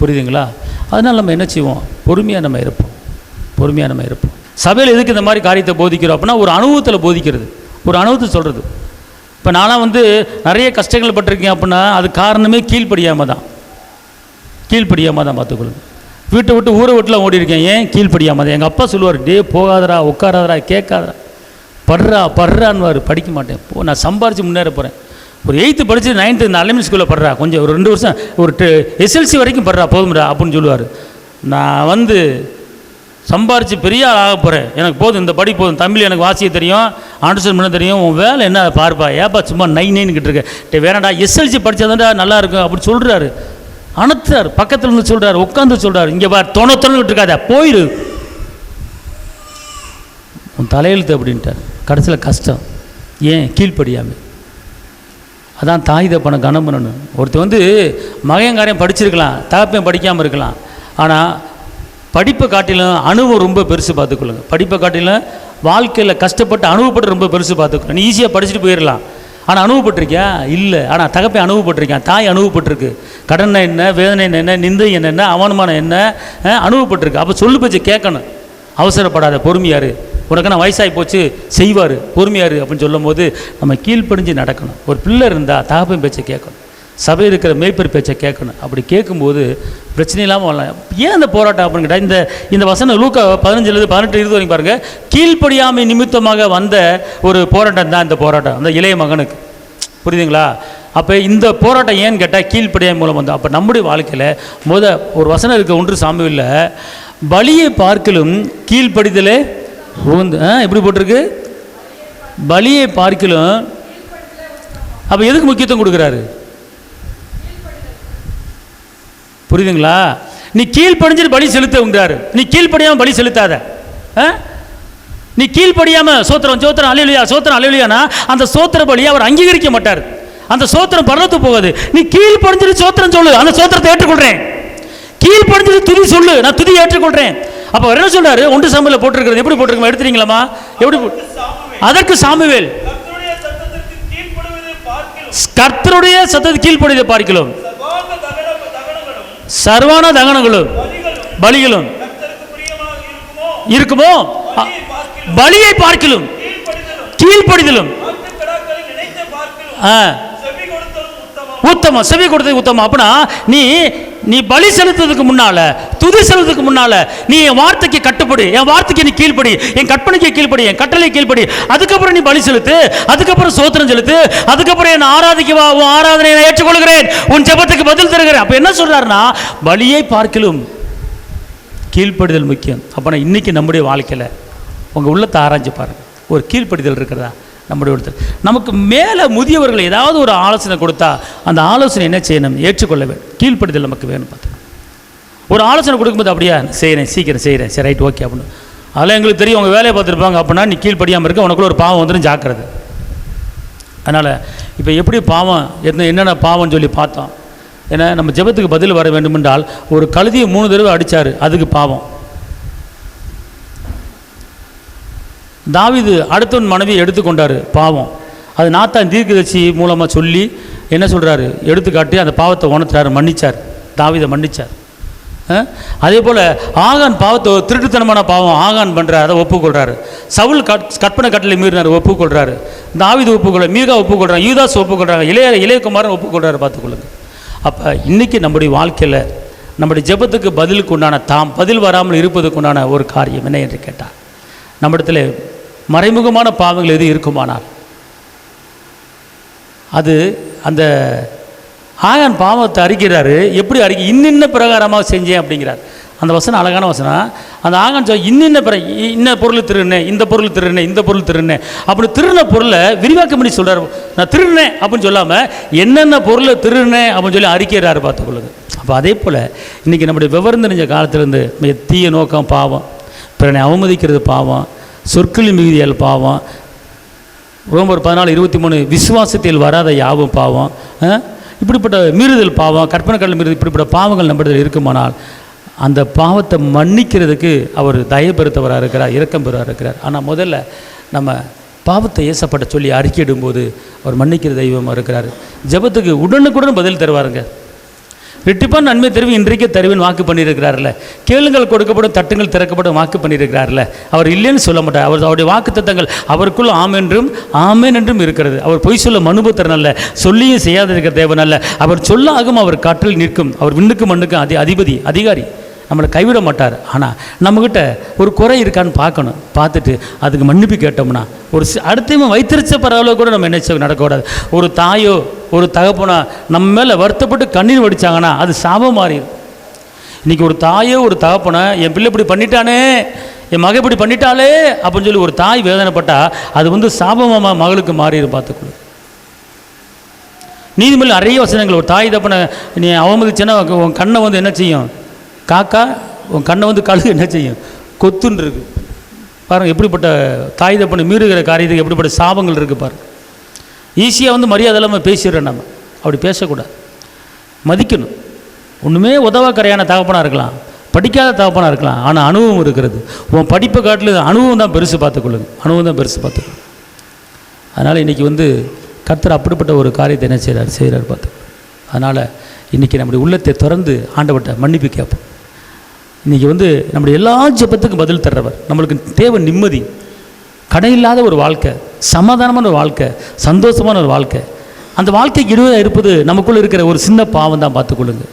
[SPEAKER 1] புரியுதுங்களா? அதனால் நம்ம என்ன செய்வோம்? பொறுமையாக நம்ம இருப்போம். சபையில் எதுக்கு இந்த மாதிரி காரியத்தை போதிக்கிறோம் அப்படின்னா ஒரு அனுபவத்தில் போதிக்கிறது, ஒரு அனுபவத்தை சொல்கிறது. இப்போ நான்லாம் வந்து நிறைய கஷ்டங்கள் பட்டிருக்கேன் அப்படின்னா அது காரணமே கீழ்ப்படியாமல் தான். பார்த்துக்கொள்ளுங்க. வீட்டை விட்டு ஊரை விட்டுலாம் ஓடி இருக்கேன், ஏன்? கீழ்ப்படியாமல் தான். எங்கள் அப்பா சொல்லுவார், டே போகாதரா, உட்காராதரா, கேட்காதரா, படுறான்வார். படிக்க மாட்டேன், நான் சம்பாரித்து முன்னேற போகிறேன். ஒரு 8th படித்து 9th இந்த அலமின் ஸ்கூலில் படுறா, கொஞ்சம் ஒரு 2 வருஷம் ஒரு SLC வரைக்கும் படுறா, போதும்டா அப்படின்னு சொல்லுவார். நான் வந்து சம்பாரித்து பெரிய ஆக போகிறேன், எனக்கு போதும், இந்த படி போதும், தமிழ் எனக்கு வாசிக்க தெரியும், ஆண்டர்ஸ்டாண்ட் பண்ண தெரியும், உன் வேலை என்ன பார்ப்பா, ஏப்பா சும்மா 9 இருக்கேன், வேணாண்டா SLC படித்தாதான்டா நல்லா இருக்கும் அப்படி சொல்கிறாரு. அனுத்துறார், பக்கத்தில் இருந்து சொல்கிறார், உட்காந்து சொல்கிறார், இங்கே பார் தொண்ணு இருக்காத, போயிடு, உன் தலையெழுத்து அப்படின்ட்டார். கடைசியில் கஷ்டம். ஏன்? கீழ்ப்படியாமல். அதான் தாய் தப்பனை கனம் பண்ணணும். ஒருத்தர் வந்து மகங்காரையும் படிச்சிருக்கலாம், தகப்பையும் படிக்காமல் இருக்கலாம். ஆனால் படிப்பை காட்டிலும் அனுபவம் ரொம்ப பெருசு. பார்த்துக்கொள்ளுங்க, படிப்பை காட்டிலும் வாழ்க்கையில் கஷ்டப்பட்டு அனுபவப்பட்டு ரொம்ப பெருசு. பார்த்துக்கொள்ளுங்க. நீ ஈஸியாக படிச்சுட்டு போயிடலாம், ஆனால் அனுபவப்பட்டிருக்கியா? இல்லை. ஆனால் தகப்பை அனுபவப்பட்டிருக்கேன், தாய் அனுபவப்பட்டிருக்கு. கடன் என்ன, வேதனை என்ன, நிந்தை என்ன, அவமானம் என்ன, அனுபவப்பட்டிருக்கு. அப்போ சொல்லு பேச்சு கேட்கணும். அவசரப்படாத, பொறுமையாரு, உனக்கு நான் வயசாகி போச்சு, செய்வார், பொறுமையாரு அப்படின்னு சொல்லும் போது நம்ம கீழ்ப்படிஞ்சு நடக்கணும். ஒரு பிள்ளை இருந்தால் தகப்பன் பேச்சை கேட்கணும், சபை இருக்கிற மேய்ப்பர் பேச்சை கேட்கணும். அப்படி கேட்கும்போது பிரச்சனை இல்லாமல் வரலாம். ஏன் அந்த போராட்டம் அப்படின்னு கேட்டால், இந்த வசனம் லூக்கா 15 18 20 வரைக்கும் பாருங்கள். கீழ்ப்படியாமை நிமித்தமாக வந்த ஒரு போராட்டம் தான் இந்த போராட்டம், அந்த இளைய மகனுக்கு. புரியுதுங்களா? அப்போ இந்த போராட்டம் ஏன்னு கேட்டால் கீழ்ப்படியாமை மூலம் வந்தோம். அப்போ நம்முடைய வாழ்க்கையில் ஒரு வசனம் இருக்குது 1 சாமுவேலில், பலியை பார்க்கலும் கீழ்ப்படிதலே எப்படி போட்டிருக்கு? பலியை பார்க்கலும். அப்போ எதுக்கு முக்கியத்துவம் கொடுக்குறாரு? புரியுதுங்களா? நீ கீழ்ப்படிஞ்சிட்டு பலி செலுத்துங்கிறாரு. நீ கீழ்ப்படியாமல் பலி செலுத்தாத. நீ கீழ்ப்படியாமல் சோத்திரம் அலையிலையானா அந்த சோத்திர பலியை அவர் அங்கீகரிக்க மாட்டார். அந்த சோத்திரம் பரலத்துக்கு போகாது. நீ கீழ்ப்படிஞ்சிட்டு சோத்திரம் சொல்லு, அந்த சோத்திரத்தை ஏற்றுக்கொள்றேன். கீழ்ப்படிஞ்சு துதி சொல்லு, நான் துதி ஏற்றுக்கொள்றேன். அப்ப என்ன சொல்றாரு? 1 சாமுவேல்ல போட்டிருக்கிறது எப்படி போட்டிருக்கோம் எடுத்துறீங்களாமா? எப்படி? அதற்கு சாமுவேல் கர்த்தருடைய சத்தத்துக்கு கீழ்ப்படிவதை பார்க்கிறோம், சர்வான தகனங்களும் பலிகளும் இருக்குமோ, பலியை பார்க்கலும் கீழ்ப்படிதலும் உத்தமம், செவி கொடுத்தது உத்தமம். அப்படின்னா நீ பலி செலுத்துறதுக்கு முன்னால, துதி செலுத்துறதுக்கு முன்னால நீ என் வார்த்தைக்கு கட்டுப்படி, என் வார்த்தைக்கு நீ கீழ்ப்படி, என் கற்பனைக்கு கீழ்ப்படி, என் கட்டளை கீழ்ப்படி. அதுக்கப்புறம் நீ பலி செலுத்து, அதுக்கப்புறம் சோத்திரம் செலுத்து, அதுக்கப்புறம் என் ஆராதிக்கவா, உன் ஆராதனை நான் ஏற்றுக்கொள்கிறேன், உன் ஜெபத்துக்கு பதில் தருகிறேன். அப்ப என்ன சொல்றாருன்னா, பலியை பார்க்கலும் கீழ்ப்படிதல் முக்கியம். அப்போ இன்னைக்கு நம்முடைய வாழ்க்கையில் உங்கள் உள்ளத்தை ஆராய்ச்சி பாருங்கள், ஒரு கீழ்ப்படிதல் இருக்கிறதா நம்முடைய ஒருத்தர். நமக்கு மேலே முதியவர்கள் ஏதாவது ஒரு ஆலோசனை கொடுத்தா அந்த ஆலோசனை என்ன செய்யணும்? ஏற்றுக்கொள்ள வேண்டும். கீழ்ப்படிதல் நமக்கு வேணும். பார்த்து ஒரு ஆலோசனை கொடுக்கும்போது அப்படியா செய்கிறேன், சீக்கிரம் செய்கிறேன், சரி ரைட் ஓகே அப்படின்னு, அதெல்லாம் எங்களுக்கு தெரியும், அவங்க வேலையை பார்த்துருப்பாங்க. அப்படின்னா நீ கீழ்ப்படியாமல் இருக்க, உனக்குள்ள ஒரு பாவம் வந்துடும், ஜாக்கிரதை. அதனால் இப்போ எப்படி பாவம், என்னென்ன பாவம்னு சொல்லி பார்த்தோம். ஏன்னா நம்ம ஜெபத்துக்கு பதில் வர வேண்டும் என்றால், ஒரு கழுதியை 3 தடவை அடித்தார், அதுக்கு பாவம். தாவீது அடுத்தவன் மனைவியை எடுத்துக்கொண்டார், பாவம். அது நாத்தான் தீர்க்கதரிசி மூலமாக சொல்லி என்ன சொல்கிறாரு, எடுத்துக்காட்டி அந்த பாவத்தை உணர்த்துறாரு, மன்னிச்சார், தாவீதை மன்னிச்சார். அதே போல் ஆகான் பாவத்தை, திருட்டுத்தனமான பாவம் ஆகான் பண்ணுறாரு, அதை ஒப்புக்கொள்கிறாரு. சவுல் கற்பனை கட்டளை மீறினார், ஒப்புக்கொள்கிறாரு. தாவீது ஒப்புக்கொள்ள, மீகா ஒப்புக்கொள்கிறாங்க, யூதாஸ் ஒப்புக்கொள்கிறாங்க, இளையகுமாரன் ஒப்புக்கொள்கிறாரு. பார்த்துக்கொள்ளுங்க. அப்போ இன்றைக்கி நம்முடைய வாழ்க்கையில் நம்முடைய ஜெபத்துக்கு பதிலுக்கு உண்டான, தாம் பதில் வராமல் இருப்பதுக்கு உண்டான ஒரு காரியம் என்ன என்று கேட்டால், நம்மிடத்தில் மறைமுகமான பாவங்கள் எது இருக்குமானால் அது அந்த ஆகான் பாவத்தை அறிக்கிறாரு. எப்படி அறிக்கை? இன்னின்ன பிரகாரமாக செஞ்சேன் அப்படிங்கிறார். அந்த வசனம் அழகான வசனம். அந்த ஆகான் இன்ன பொருள் திருடினேன், இந்த பொருள் திருடினேன், இந்த பொருள் திருடினேன் அப்படி திருடின பொருளை விரிவாக்கம் பண்ணி சொல்கிறார். நான் திருடினேன் அப்படின்னு சொல்லாமல் என்னென்ன பொருளை திருடினேன் அப்படின்னு சொல்லி அறிக்கிறாரு. பார்த்துக்கொள்ளுது. அப்போ அதே போல் இன்றைக்கி நம்முடைய விவரம் தெரிஞ்ச காலத்திலேருந்து தீய நோக்கம் பாவம், பிறனை அவமதிக்கிறது பாவம், சொற்களின் மிகுதியால் பாவம், ரோமர் 14:23 விசுவாசத்தில் வராத யாவும் பாவம், இப்படிப்பட்ட மீறுதல் பாவம், கற்பனை கடல் மீறுதல், இப்படிப்பட்ட பாவங்கள் நம்மிடத்தில் இருக்குமானால் அந்த பாவத்தை மன்னிக்கிறதுக்கு அவர் தயை பெறுத்தவராக இருக்கிறார், இரக்கம் பெறுவராக இருக்கிறார். ஆனால் முதல்ல நம்ம பாவத்தை ஏசப்பட்ட சொல்லி அறிக்கையிடும்போது அவர் மன்னிக்கிற தெய்வமாக இருக்கிறார். ஜெபத்துக்கு உடனுக்குடன் பதில் தருவாருங்க. ரெட்டிப்பான் நன்மை தருவி இன்றைக்கே தருவின் வாக்கு பண்ணியிருக்கிறார்ல. கேளுங்கள் கொடுக்கப்படும், தட்டுங்கள் திறக்கப்படும் வாக்கு பண்ணியிருக்கிறார்ல. அவர் இல்லைன்னு சொல்ல மாட்டார். அவருடைய வாக்கு தத்தங்கள் அவருக்குள் ஆமென் என்றும் இருக்கிறது. அவர் பொய் சொல்ல மனுபுத்திரன் அல்ல, சொல்லியும் செய்யாத இருக்கிற தேவன் அல்ல. அவர் சொல்ல ஆகும், அவர் காற்றில் நிற்கும், அவர் விண்ணுக்கும் மண்ணுக்கும் அதிகாரி, நம்மளை கைவிட மாட்டார். ஆனால் நம்மக்கிட்ட ஒரு குறை இருக்கான்னு பார்க்கணும். பார்த்துட்டு அதுக்கு மன்னிப்பு கேட்டோம்னா ஒரு அடுத்தவன் வைத்திருச்ச பரவாயில்ல கூட நம்ம என்ன நடக்கக்கூடாது. ஒரு தாயோ ஒரு தகப்பனோ நம்ம மேலே வருத்தப்பட்டு கண்ணீர் வடித்தாங்கன்னா அது சாபம் மாறிடும். இன்றைக்கி ஒரு தாயோ ஒரு தகப்பனோ என் பிள்ளை இப்படி பண்ணிட்டானே, என் மகன் இப்படி பண்ணிட்டாலே அப்படின்னு சொல்லி ஒரு தாய் வேதனைப்பட்டால் அது சாபமாக மகளுக்கு மாறிடும். பார்த்துக்கணும். நீதிமொழியில் நிறைய வசனங்கள், ஒரு தாய் தப்பனை நீ அவமதிச்சேன்னா உன் கண்ணை என்ன செய்யும், காக்கா உன் கண்ணை கழுகு என்ன செய்யும், கொத்துன்னு இருக்கு பாருங்கள். எப்படிப்பட்ட தாய் தப்பனை மீறுகிற காரியத்துக்கு எப்படிப்பட்ட சாபங்கள் இருக்குது பாருங்கள். ஈஸியாக மரியாதை இல்லாமல் பேசிடுறோம். நம்ம அப்படி பேசக்கூடாது, மதிக்கணும். ஒன்றுமே உதவாக்கரையான தகப்பனாக இருக்கலாம், படிக்காத தகப்பனாக இருக்கலாம், ஆனால் அனுபவம் இருக்கிறது. உன் படிப்பை காட்டில் அனுபவம் தான் பெருசு. பார்த்துக்கொள்ளுங்க, அனுபவம் தான் பெருசு. பார்த்துக்கொள்ளுங்க. அதனால் இன்றைக்கி கர்த்தர் அப்படிப்பட்ட ஒரு காரியத்தை என்ன செய்கிறார் பார்த்துக்கொள்ளுங்க. அதனால் இன்றைக்கி நம்முடைய உள்ளத்தை திறந்து ஆண்டவர்கிட்ட மன்னிப்பு கேட்போம். இன்றைக்கி நம்முடைய எல்லா ஜெபத்துக்கும் பதில் தர்றவர். நம்மளுக்கு தேவை நிம்மதி, கடையில்லாத ஒரு வாழ்க்கை, சமாதானமான ஒரு வாழ்க்கை, சந்தோஷமான ஒரு வாழ்க்கை. அந்த வாழ்க்கைக்கு இடையே இருப்பது நமக்குள்ளே இருக்கிற ஒரு சின்ன பாவம் தான். பார்த்துக்கொள்ளுங்க.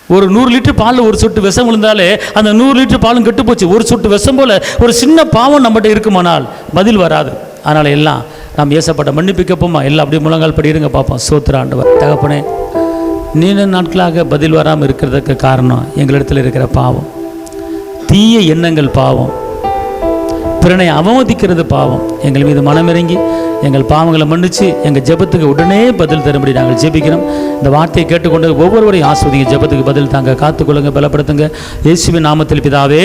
[SPEAKER 1] ஒரு 100 லிட்டர் பாலில் ஒரு சொட்டு விஷம் விழுந்தாலே அந்த 100 லிட்டர் பாலும் கெட்டு போச்சு. ஒரு சொட்டு விஷம் போல் ஒரு சின்ன பாவம் நம்மகிட்ட இருக்குமானால் பதில் வராது. அதனால் எல்லாம் நாம் ஏசப்பட்ட மன்னிப்பு கேட்போமா? எல்லாம் அப்படியே முழங்கால் படிடுங்க பார்ப்போம். ஸ்தோத்திர ஆண்டவர். தகப்பனே, நீண்ட நாட்களாக பதில் வராமல் இருக்கிறதுக்கு காரணம் எங்களிடத்தில் இருக்கிற பாவம், தீய எண்ணங்கள் பாவம், பிறனை அவமதிக்கிறது பாவம். எங்கள் மீது மனமிறங்கி எங்கள் பாவங்களை மன்னித்து எங்கள் ஜெபத்துக்கு உடனே பதில் தரும்படி நாங்கள் ஜெபிக்கிறோம். இந்த வார்த்தையை கேட்டுக்கொண்டு ஒவ்வொருவரையும் ஆஸ்வதிங்க. ஜெபத்துக்கு பதில் தாங்க, காத்துக்கொள்ளுங்க, பலப்படுத்துங்க. இயேசுவின் நாமத்தில் பிதாவே.